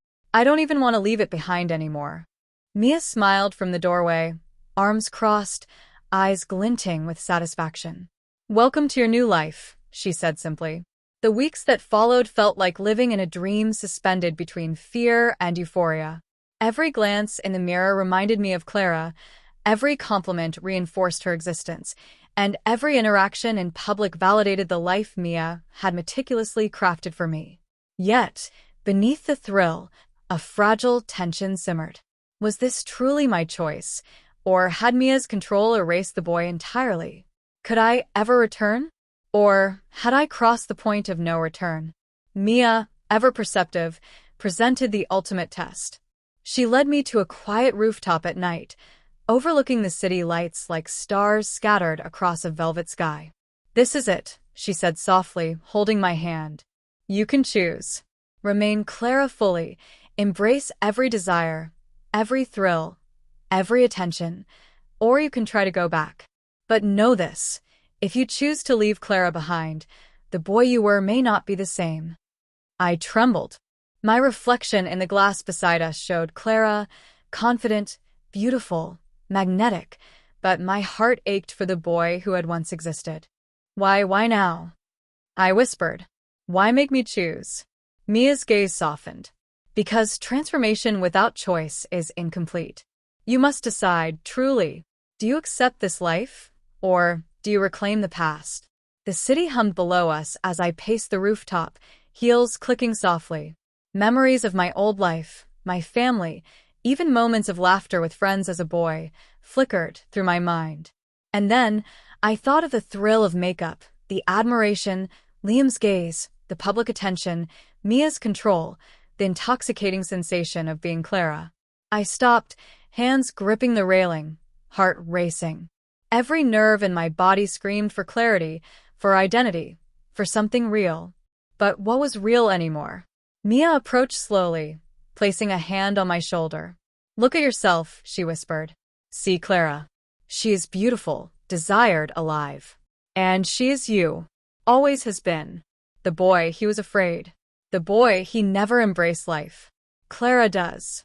don't even want to leave it behind anymore." Mia smiled from the doorway, arms crossed, eyes glinting with satisfaction. "Welcome to your new life," she said simply. The weeks that followed felt like living in a dream suspended between fear and euphoria. Every glance in the mirror reminded me of Clara, every compliment reinforced her existence, and every interaction in public validated the life Mia had meticulously crafted for me. Yet, beneath the thrill, a fragile tension simmered. Was this truly my choice, or had Mia's control erased the boy entirely? Could I ever return? Or had I crossed the point of no return? Mia, ever perceptive, presented the ultimate test. She led me to a quiet rooftop at night, overlooking the city lights like stars scattered across a velvet sky. "This is it," she said softly, holding my hand. "You can choose. Remain Clara fully, embrace every desire, every thrill, every attention, or you can try to go back. But know this, if you choose to leave Clara behind, the boy you were may not be the same." I trembled. My reflection in the glass beside us showed Clara, confident, beautiful, magnetic, but my heart ached for the boy who had once existed. Why now?" I whispered. "Why make me choose?" Mia's gaze softened. "Because transformation without choice is incomplete. You must decide, truly, do you accept this life, or do you reclaim the past?" The city hummed below us as I paced the rooftop, heels clicking softly. Memories of my old life, my family, even moments of laughter with friends as a boy, flickered through my mind. And then, I thought of the thrill of makeup, the admiration, Liam's gaze, the public attention, Mia's control, the intoxicating sensation of being Clara. I stopped, hands gripping the railing, heart racing. Every nerve in my body screamed for clarity, for identity, for something real. But what was real anymore? Mia approached slowly, placing a hand on my shoulder. "Look at yourself," she whispered. "See Clara. She is beautiful, desired, alive. And she is you. Always has been. The boy, he was afraid. The boy, he never embraced life. Clara does."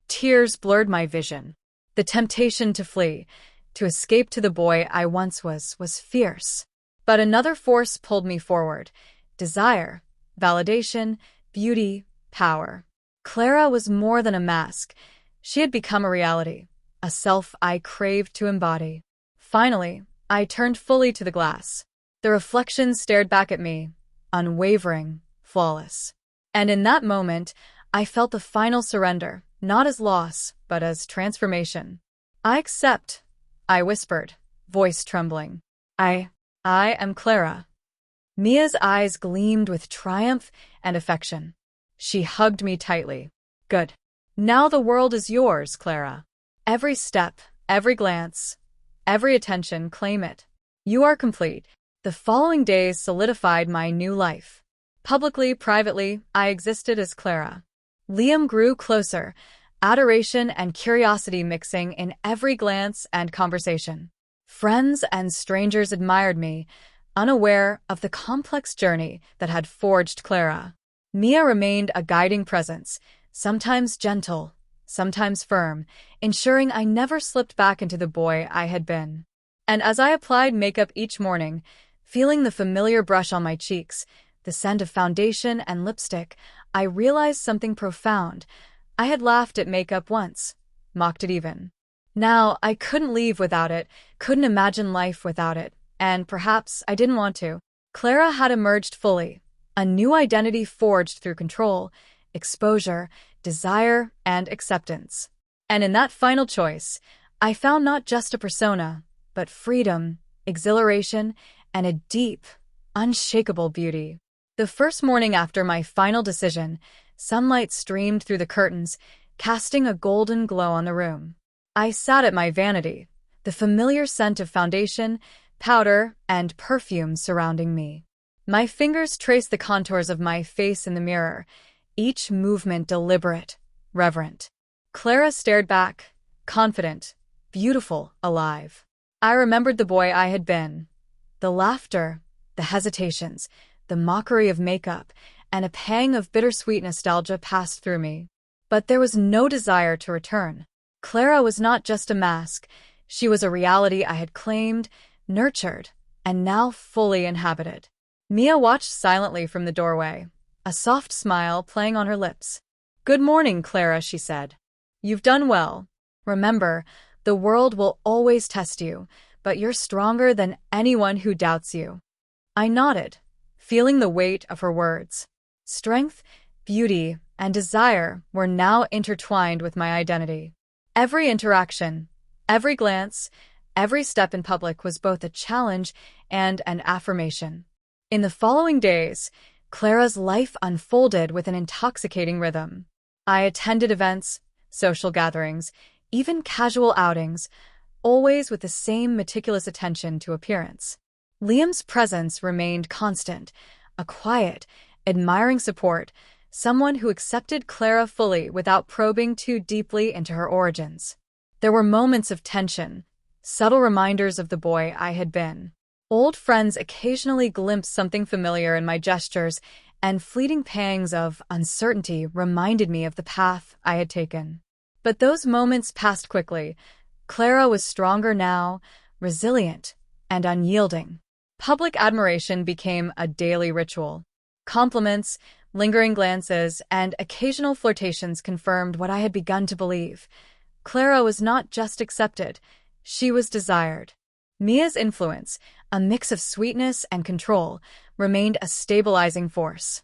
Tears blurred my vision. The temptation to flee, to escape to the boy I once was fierce. But another force pulled me forward. Desire, validation, beauty, power. Clara was more than a mask. She had become a reality, a self I craved to embody. Finally, I turned fully to the glass. The reflection stared back at me, unwavering, flawless. And in that moment, I felt the final surrender, not as loss, but as transformation. "I accept," I whispered, voice trembling. I am Clara." Mia's eyes gleamed with triumph and affection. She hugged me tightly. "Good. Now the world is yours, Clara. Every step, every glance, every attention, claim it. You are complete." The following days solidified my new life. Publicly, privately, I existed as Clara. Liam grew closer, adoration and curiosity mixing in every glance and conversation. Friends and strangers admired me, unaware of the complex journey that had forged Clara. Mia remained a guiding presence, sometimes gentle, sometimes firm, ensuring I never slipped back into the boy I had been. And as I applied makeup each morning, feeling the familiar brush on my cheeks, the scent of foundation and lipstick, I realized something profound. I had laughed at makeup once, mocked it even. Now, I couldn't leave without it, couldn't imagine life without it, and perhaps I didn't want to. Clara had emerged fully, a new identity forged through control, exposure, desire, and acceptance. And in that final choice, I found not just a persona, but freedom, exhilaration, and a deep, unshakable beauty. The first morning after my final decision, sunlight streamed through the curtains, casting a golden glow on the room. I sat at my vanity, the familiar scent of foundation, powder, and perfume surrounding me. My fingers traced the contours of my face in the mirror, each movement deliberate, reverent. Clara stared back, confident, beautiful, alive. I remembered the boy I had been. The laughter, the hesitations, the mockery of makeup, and a pang of bittersweet nostalgia passed through me. But there was no desire to return. Clara was not just a mask. She was a reality I had claimed, nurtured, and now fully inhabited. Mia watched silently from the doorway, a soft smile playing on her lips. "Good morning, Clara," she said. "You've done well. Remember, the world will always test you, but you're stronger than anyone who doubts you." I nodded, feeling the weight of her words. Strength, beauty, and desire were now intertwined with my identity. Every interaction, every glance, every step in public was both a challenge and an affirmation. In the following days, Clara's life unfolded with an intoxicating rhythm. I attended events, social gatherings, even casual outings, always with the same meticulous attention to appearance. Liam's presence remained constant, a quiet, admiring support, someone who accepted Clara fully without probing too deeply into her origins. There were moments of tension, subtle reminders of the boy I had been. Old friends occasionally glimpsed something familiar in my gestures, and fleeting pangs of uncertainty reminded me of the path I had taken. But those moments passed quickly. Clara was stronger now, resilient, and unyielding. Public admiration became a daily ritual. Compliments, lingering glances, and occasional flirtations confirmed what I had begun to believe. Clara was not just accepted, she was desired. Mia's influence, a mix of sweetness and control, remained a stabilizing force.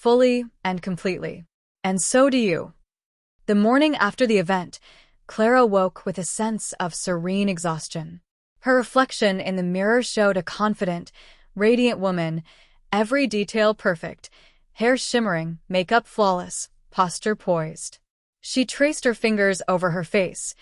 fully and completely. And so do you. The morning after the event, Clara woke with a sense of serene exhaustion. Her reflection in the mirror showed a confident, radiant woman, every detail perfect, hair shimmering, makeup flawless, posture poised. She traced her fingers over her face,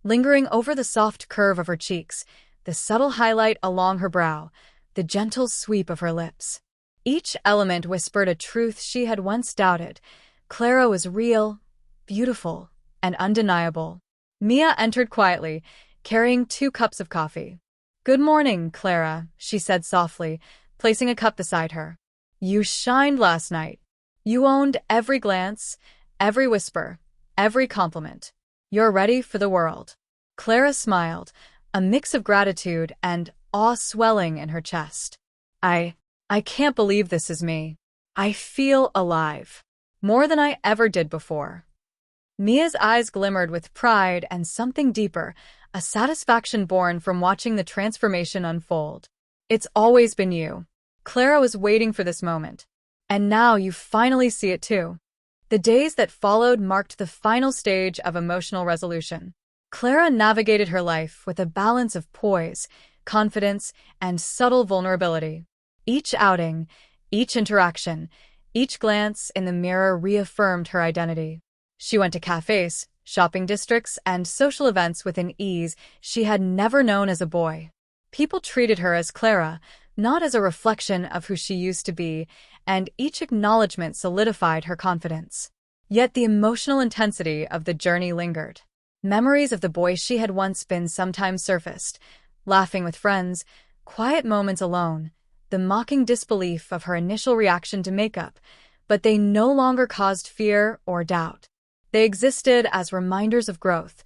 lingering over the soft curve of her cheeks, the subtle highlight along her brow, the gentle sweep of her lips. Each element whispered a truth she had once doubted. Clara was real, beautiful, and undeniable. Mia entered quietly, carrying 2 cups of coffee. "Good morning, Clara," she said softly, placing a cup beside her. "You shined last night. You owned every glance, every whisper, every compliment. You're ready for the world." Clara smiled, a mix of gratitude and awe swelling in her chest. I can't believe this is me. I feel alive. More than I ever did before." Mia's eyes glimmered with pride and something deeper, a satisfaction born from watching the transformation unfold. "It's always been you." Clara was waiting for this moment. "And now you finally see it too." The days that followed marked the final stage of emotional resolution. Clara navigated her life with a balance of poise, confidence, and subtle vulnerability. Each outing, each interaction, each glance in the mirror reaffirmed her identity. She went to cafes, shopping districts, and social events with an ease she had never known as a boy. People treated her as Clara, not as a reflection of who she used to be, and each acknowledgement solidified her confidence. Yet the emotional intensity of the journey lingered. Memories of the boy she had once been sometimes surfaced, laughing with friends, quiet moments alone, the mocking disbelief of her initial reaction to makeup, but they no longer caused fear or doubt. They existed as reminders of growth,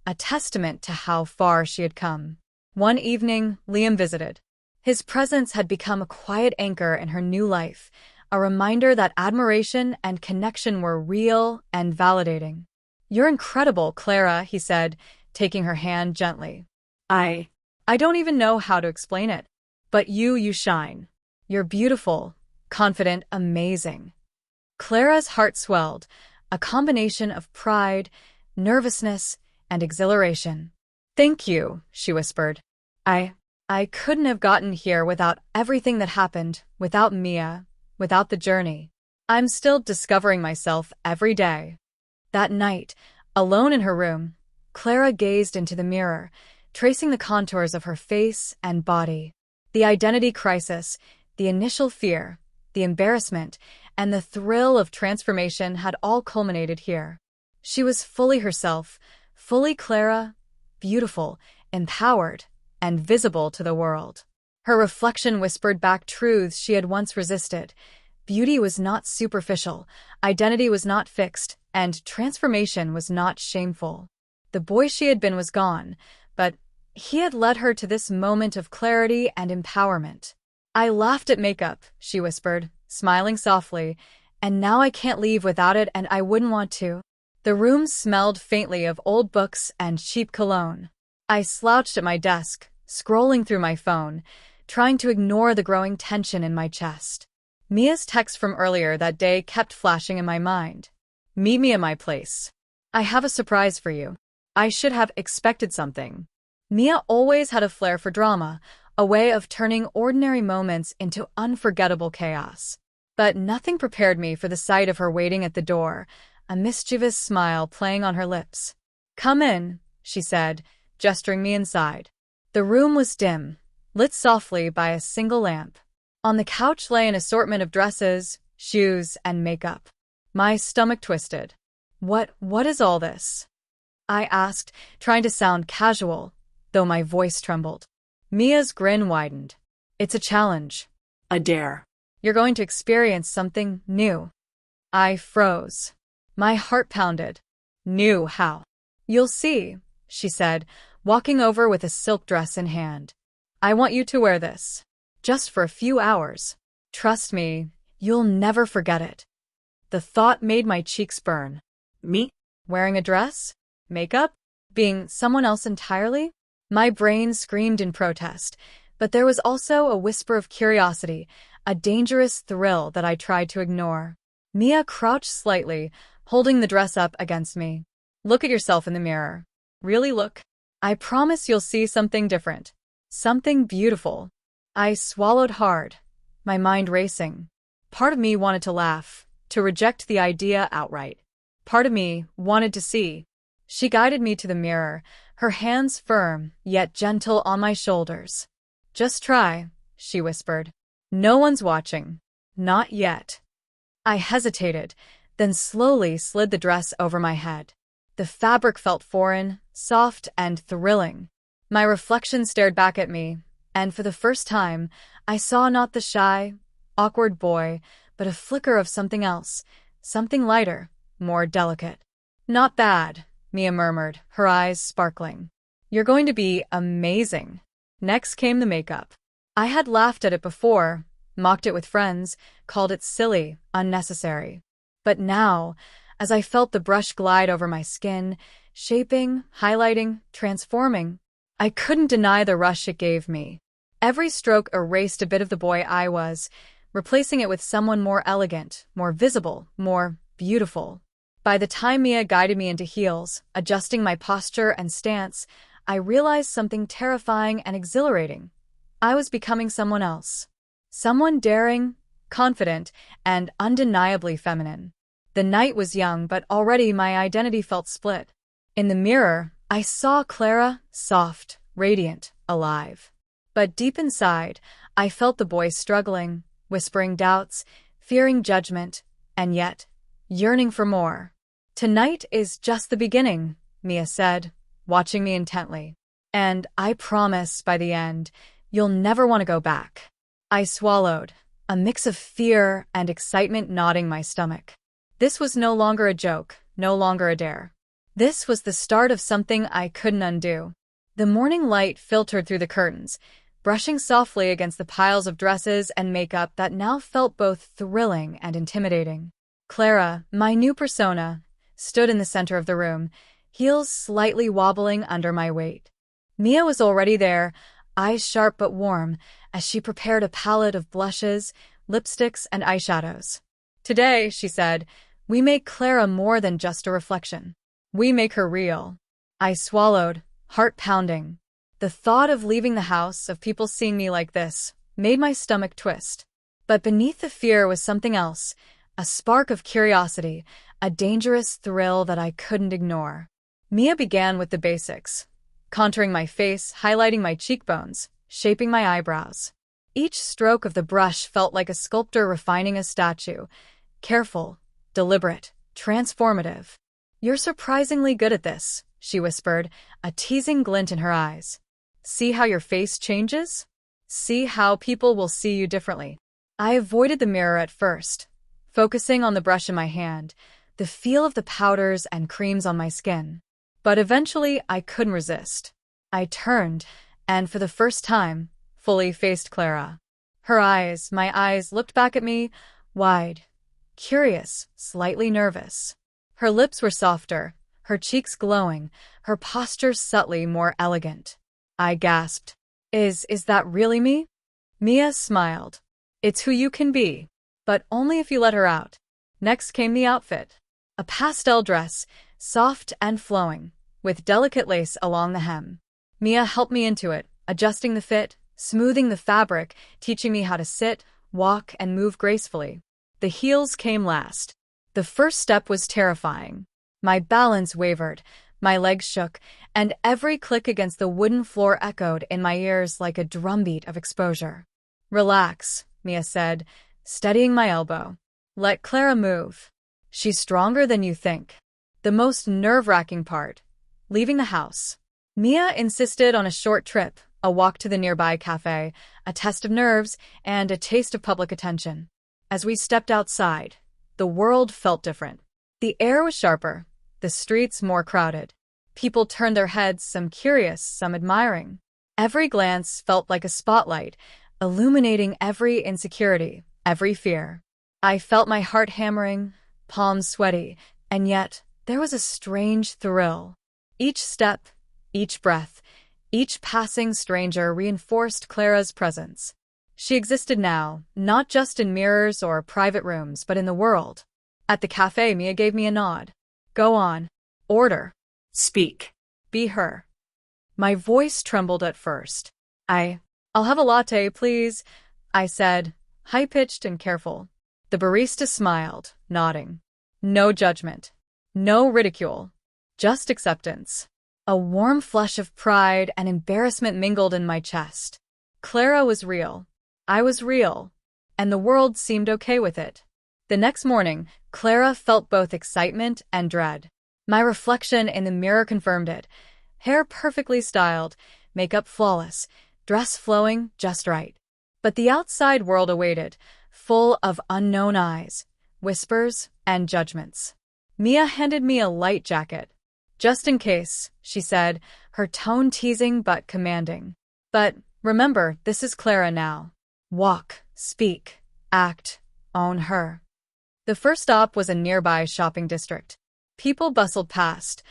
a testament to how far she had come. One evening, Liam visited. His presence had become a quiet anchor in her new life, a reminder that admiration and connection were real and validating. "You're incredible, Clara," he said, taking her hand gently. I don't even know how to explain it. But you shine. You're beautiful, confident, amazing." Clara's heart swelled, a combination of pride, nervousness, and exhilaration. "Thank you," she whispered. I couldn't have gotten here without everything that happened, without Mia, without the journey. I'm still discovering myself every day." That night, alone in her room, Clara gazed into the mirror, tracing the contours of her face and body. The identity crisis, the initial fear, the embarrassment, and the thrill of transformation had all culminated here. She was fully herself, fully Clara, beautiful, empowered, and visible to the world. Her reflection whispered back truths she had once resisted. Beauty was not superficial, identity was not fixed, and transformation was not shameful. The boy she had been was gone, but he had led her to this moment of clarity and empowerment. "I laughed at makeup," she whispered, smiling softly, "and now I can't leave without it, and I wouldn't want to." The room smelled faintly of old books and cheap cologne. I slouched at my desk, scrolling through my phone, trying to ignore the growing tension in my chest. Mia's text from earlier that day kept flashing in my mind. "Meet me at my place. I have a surprise for you." I should have expected something. Mia always had a flair for drama, a way of turning ordinary moments into unforgettable chaos. But nothing prepared me for the sight of her waiting at the door, a mischievous smile playing on her lips. "Come in," she said, gesturing me inside. The room was dim, lit softly by a single lamp. On the couch lay an assortment of dresses, shoes, and makeup. My stomach twisted. What is all this?" I asked, trying to sound casual, though my voice trembled. Mia's grin widened. "It's a challenge. A dare. You're going to experience something new." I froze. My heart pounded. "New how?" "You'll see," she said, walking over with a silk dress in hand. "I want you to wear this. Just for a few hours. Trust me, you'll never forget it." The thought made my cheeks burn. Me? Wearing a dress? Makeup? Being someone else entirely? My brain screamed in protest, but there was also a whisper of curiosity, a dangerous thrill that I tried to ignore. Mia crouched slightly, holding the dress up against me. Look at yourself in the mirror. Really look. I promise you'll see something different. Something beautiful. I swallowed hard, my mind racing. Part of me wanted to laugh, to reject the idea outright. Part of me wanted to see. She guided me to the mirror, her hands firm yet gentle on my shoulders. Just try, she whispered. No one's watching. Not yet. I hesitated, then slowly slid the dress over my head. The fabric felt foreign, soft, and thrilling. My reflection stared back at me, and for the first time, I saw not the shy, awkward boy, but a flicker of something else, something lighter, more delicate. Not bad, Mia murmured, her eyes sparkling. You're going to be amazing. Next came the makeup. I had laughed at it before, mocked it with friends, called it silly, unnecessary. But now, as I felt the brush glide over my skin, shaping, highlighting, transforming, I couldn't deny the rush it gave me. Every stroke erased a bit of the boy I was, replacing it with someone more elegant, more visible, more beautiful. By the time Mia guided me into heels, adjusting my posture and stance, I realized something terrifying and exhilarating. I was becoming someone else. Someone daring, confident, and undeniably feminine. The night was young, but already my identity felt split. In the mirror, I saw Clara, soft, radiant, alive. But deep inside, I felt the boy struggling, whispering doubts, fearing judgment, and yet, yearning for more. Tonight is just the beginning, Mia said, watching me intently. And I promise, by the end, you'll never want to go back. I swallowed, a mix of fear and excitement knotting my stomach. This was no longer a joke, no longer a dare. This was the start of something I couldn't undo. The morning light filtered through the curtains, brushing softly against the piles of dresses and makeup that now felt both thrilling and intimidating. Clara, my new persona, stood in the center of the room, heels slightly wobbling under my weight. Mia was already there, eyes sharp but warm, as she prepared a palette of blushes, lipsticks, and eyeshadows. Today, she said, we make Clara more than just a reflection. We make her real. I swallowed, heart pounding. The thought of leaving the house, of people seeing me like this, made my stomach twist. But beneath the fear was something else, a spark of curiosity, a dangerous thrill that I couldn't ignore. Mia began with the basics, contouring my face, highlighting my cheekbones, shaping my eyebrows. Each stroke of the brush felt like a sculptor refining a statue, careful, deliberate, transformative. You're surprisingly good at this, she whispered, a teasing glint in her eyes. See how your face changes? See how people will see you differently. I avoided the mirror at first, focusing on the brush in my hand, the feel of the powders and creams on my skin. But eventually, I couldn't resist. I turned, and for the first time, fully faced Clara. Her eyes, my eyes, looked back at me, wide, curious, slightly nervous. Her lips were softer, her cheeks glowing, her posture subtly more elegant. I gasped. Is that really me? Mia smiled. It's who you can be, but only if you let her out. Next came the outfit. A pastel dress, soft and flowing, with delicate lace along the hem. Mia helped me into it, adjusting the fit, smoothing the fabric, teaching me how to sit, walk, and move gracefully. The heels came last. The first step was terrifying. My balance wavered, my legs shook, and every click against the wooden floor echoed in my ears like a drumbeat of exposure. Relax, Mia said, steadying my elbow. Let Clara move. She's stronger than you think. The most nerve-wracking part, leaving the house. Mia insisted on a short trip, a walk to the nearby cafe, a test of nerves, and a taste of public attention. As we stepped outside, the world felt different. The air was sharper, the streets more crowded. People turned their heads, some curious, some admiring. Every glance felt like a spotlight, illuminating every insecurity, every fear. I felt my heart hammering, palms sweaty, and yet there was a strange thrill. Each step, each breath, each passing stranger reinforced Clara's presence. She existed now, not just in mirrors or private rooms, but in the world. At the cafe, Mia gave me a nod. Go on. Order. Speak. Be her. My voice trembled at first. I'll have a latte, please, I said, high-pitched and careful. The barista smiled, nodding. No judgment. No ridicule. Just acceptance. A warm flush of pride and embarrassment mingled in my chest. Clara was real. I was real. And the world seemed okay with it. The next morning, Clara felt both excitement and dread. My reflection in the mirror confirmed it. Hair perfectly styled, makeup flawless, dress flowing just right. But the outside world awaited, full of unknown eyes, whispers, and judgments. Mia handed me a light jacket. Just in case, she said, her tone teasing but commanding. But remember, this is Clara now. Walk, speak, act, own her. The first stop was a nearby shopping district. People bustled past,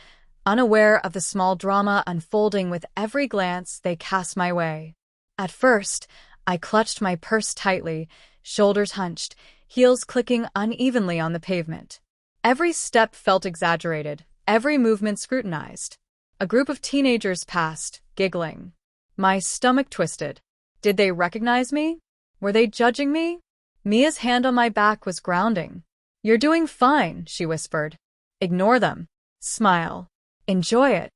unaware of the small drama unfolding with every glance they cast my way. At first, I clutched my purse tightly, shoulders hunched, heels clicking unevenly on the pavement. Every step felt exaggerated, every movement scrutinized. A group of teenagers passed, giggling. My stomach twisted. Did they recognize me? Were they judging me? Mia's hand on my back was grounding. You're doing fine, she whispered. Ignore them. Smile. Enjoy it.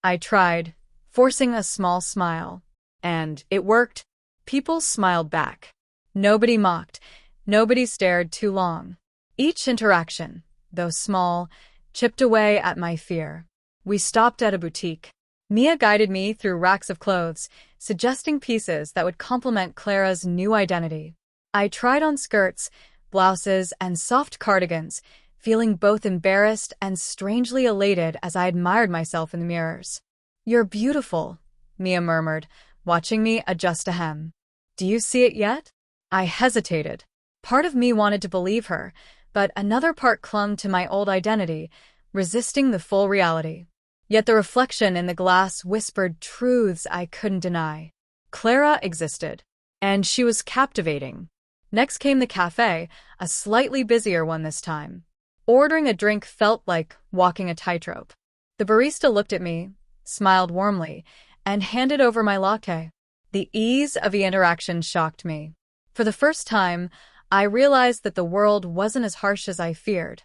I tried, forcing a small smile. And it worked. People smiled back. Nobody mocked. Nobody stared too long. Each interaction, though small, chipped away at my fear. We stopped at a boutique. Mia guided me through racks of clothes, suggesting pieces that would complement Clara's new identity. I tried on skirts, blouses, and soft cardigans, feeling both embarrassed and strangely elated as I admired myself in the mirrors. You're beautiful, Mia murmured, watching me adjust a hem. Do you see it yet? I hesitated. Part of me wanted to believe her, but another part clung to my old identity, resisting the full reality. Yet the reflection in the glass whispered truths I couldn't deny. Clara existed, and she was captivating. Next came the cafe, a slightly busier one this time. Ordering a drink felt like walking a tightrope. The barista looked at me, smiled warmly, and handed over my latte. The ease of the interaction shocked me. For the first time, I realized that the world wasn't as harsh as I feared.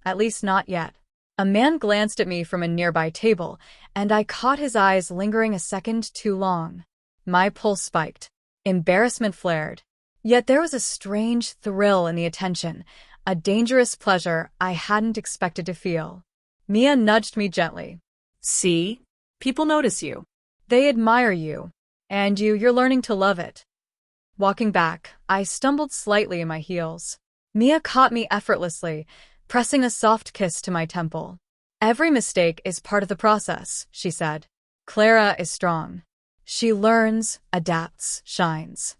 At least not yet. A man glanced at me from a nearby table, and I caught his eyes lingering a second too long. My pulse spiked. Embarrassment flared. Yet there was a strange thrill in the attention, a dangerous pleasure I hadn't expected to feel. Mia nudged me gently. See? People notice you. They admire you. And you're learning to love it. Walking back, I stumbled slightly in my heels. Mia caught me effortlessly, pressing a soft kiss to my temple. Every mistake is part of the process, she said. Clara is strong. She learns, adapts, shines.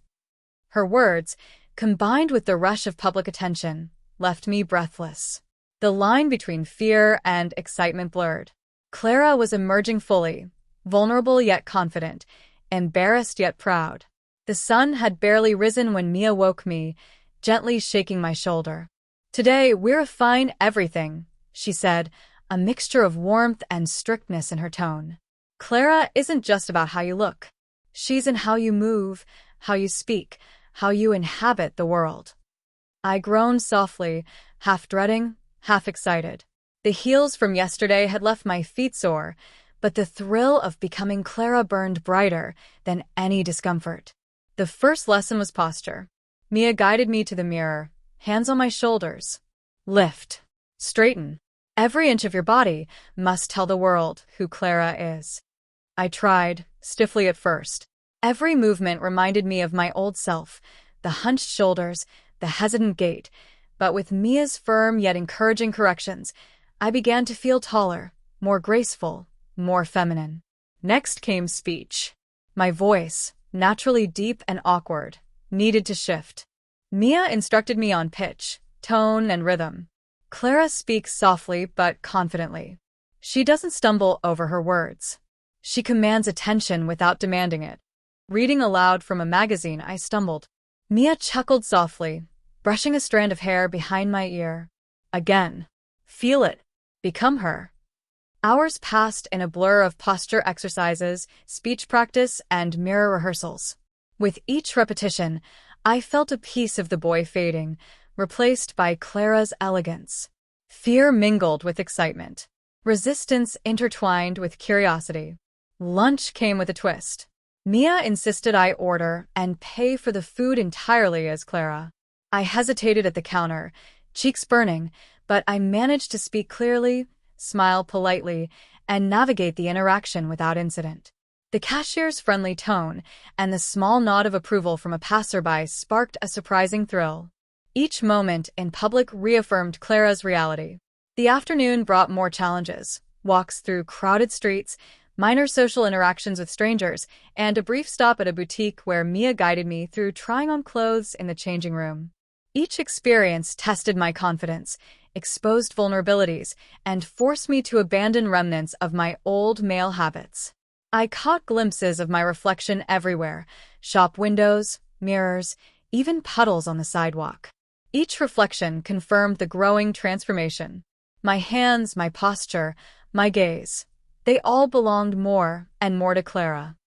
Her words, combined with the rush of public attention, left me breathless. The line between fear and excitement blurred. Clara was emerging fully, vulnerable yet confident, embarrassed yet proud. The sun had barely risen when Mia woke me, gently shaking my shoulder. Today, we'll refine everything, she said, a mixture of warmth and strictness in her tone. Clara isn't just about how you look. She's in how you move, how you speak, how you inhabit the world. I groaned softly, half dreading, half excited. The heels from yesterday had left my feet sore, but the thrill of becoming Clara burned brighter than any discomfort. The first lesson was posture. Mia guided me to the mirror, hands on my shoulders. Lift. Straighten. Every inch of your body must tell the world who Clara is. I tried, stiffly at first. Every movement reminded me of my old self, the hunched shoulders, the hesitant gait. But with Mia's firm yet encouraging corrections, I began to feel taller, more graceful, more feminine. Next came speech. My voice, naturally deep and awkward, needed to shift. Mia instructed me on pitch, tone, and rhythm. Clara speaks softly but confidently. She doesn't stumble over her words. She commands attention without demanding it. Reading aloud from a magazine, I stumbled. Mia chuckled softly, brushing a strand of hair behind my ear. Again. Feel it. Become her. Hours passed in a blur of posture exercises, speech practice, and mirror rehearsals. With each repetition, I felt a piece of the boy fading, replaced by Clara's elegance. Fear mingled with excitement. Resistance intertwined with curiosity. Lunch came with a twist. Mia insisted I order and pay for the food entirely as Clara. I hesitated at the counter, cheeks burning, but I managed to speak clearly, smile politely, and navigate the interaction without incident. The cashier's friendly tone and the small nod of approval from a passerby sparked a surprising thrill. Each moment in public reaffirmed Clara's reality. The afternoon brought more challenges: walks through crowded streets, minor social interactions with strangers, and a brief stop at a boutique where Mia guided me through trying on clothes in the changing room. Each experience tested my confidence, exposed vulnerabilities, and forced me to abandon remnants of my old male habits. I caught glimpses of my reflection everywhere: shop windows, mirrors, even puddles on the sidewalk. Each reflection confirmed the growing transformation. My hands, my posture, my gaze. They all belonged more and more to Clara.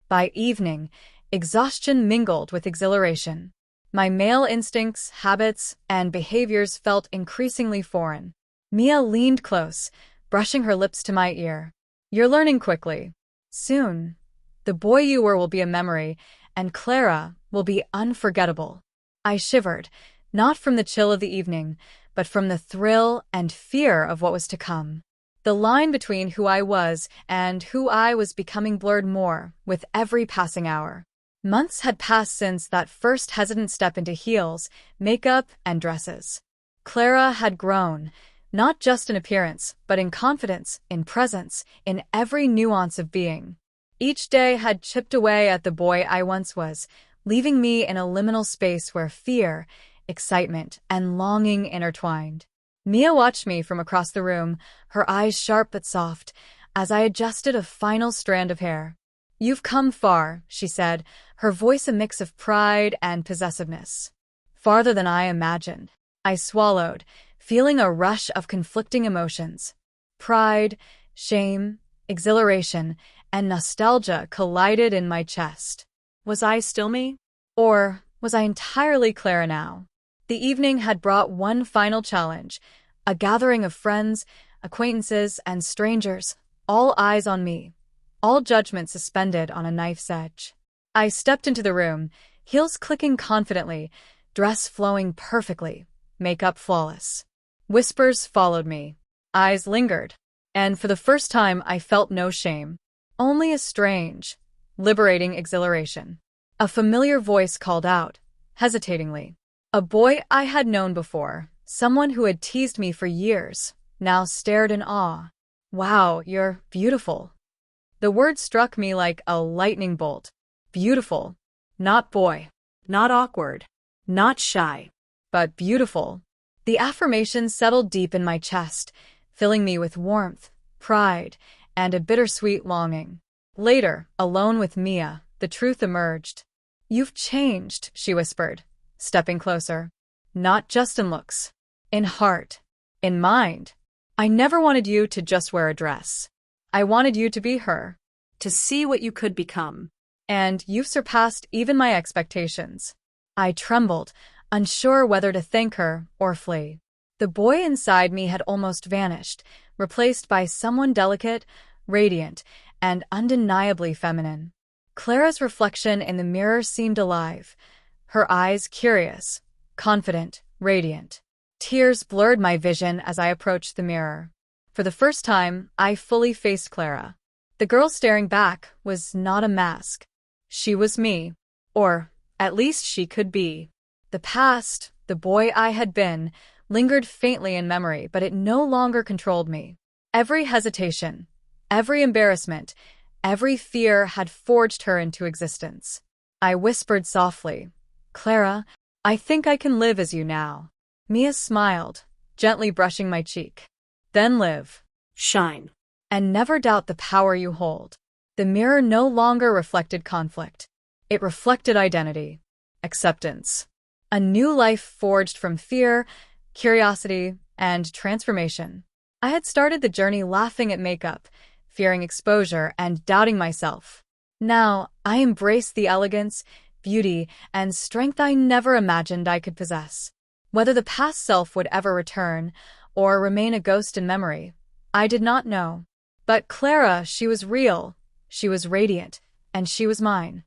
By evening, exhaustion mingled with exhilaration. My male instincts, habits, and behaviors felt increasingly foreign. Mia leaned close, brushing her lips to my ear. "You're learning quickly. Soon, the boy you were will be a memory, and Clara will be unforgettable." I shivered, not from the chill of the evening, but from the thrill and fear of what was to come. The line between who I was and who I was becoming blurred more with every passing hour. Months had passed since that first hesitant step into heels, makeup, and dresses. Clara had grown, not just in appearance, but in confidence, in presence, in every nuance of being. Each day had chipped away at the boy I once was, leaving me in a liminal space where fear, excitement, and longing intertwined. Mia watched me from across the room, her eyes sharp but soft, as I adjusted a final strand of hair. "You've come far," she said, her voice a mix of pride and possessiveness. "Farther than I imagined." I swallowed, feeling a rush of conflicting emotions. Pride, shame, exhilaration, and nostalgia collided in my chest. Was I still me? Or was I entirely Clara now? The evening had brought one final challenge: a gathering of friends, acquaintances, and strangers, all eyes on me, all judgment suspended on a knife's edge. I stepped into the room, heels clicking confidently, dress flowing perfectly, makeup flawless. Whispers followed me, eyes lingered, and for the first time I felt no shame, only a strange, liberating exhilaration. A familiar voice called out, hesitatingly. A boy I had known before, someone who had teased me for years, now stared in awe. "Wow, you're beautiful." The word struck me like a lightning bolt. Beautiful. Not boy. Not awkward. Not shy. But beautiful. The affirmation settled deep in my chest, filling me with warmth, pride, and a bittersweet longing. Later, alone with Mia, the truth emerged. "You've changed," she whispered, stepping closer. "Not just in looks. In heart. In mind. I never wanted you to just wear a dress. I wanted you to be her. To see what you could become. And you've surpassed even my expectations." I trembled, unsure whether to thank her or flee. The boy inside me had almost vanished, replaced by someone delicate, radiant, and undeniably feminine. Clara's reflection in the mirror seemed alive, her eyes curious, confident, radiant. Tears blurred my vision as I approached the mirror. For the first time, I fully faced Clara. The girl staring back was not a mask. She was me, or at least she could be. The past, the boy I had been, lingered faintly in memory, but it no longer controlled me. Every hesitation, every embarrassment, every fear had forged her into existence. I whispered softly, "Clara, I think I can live as you now." Mia smiled, gently brushing my cheek. "Then live. Shine. And never doubt the power you hold." The mirror no longer reflected conflict. It reflected identity, acceptance. A new life forged from fear, curiosity, and transformation. I had started the journey laughing at makeup, fearing exposure, and doubting myself. Now, I embrace the elegance, beauty, and strength I never imagined I could possess. Whether the past self would ever return, or remain a ghost in memory, I did not know. But Clara, she was real, she was radiant, and she was mine.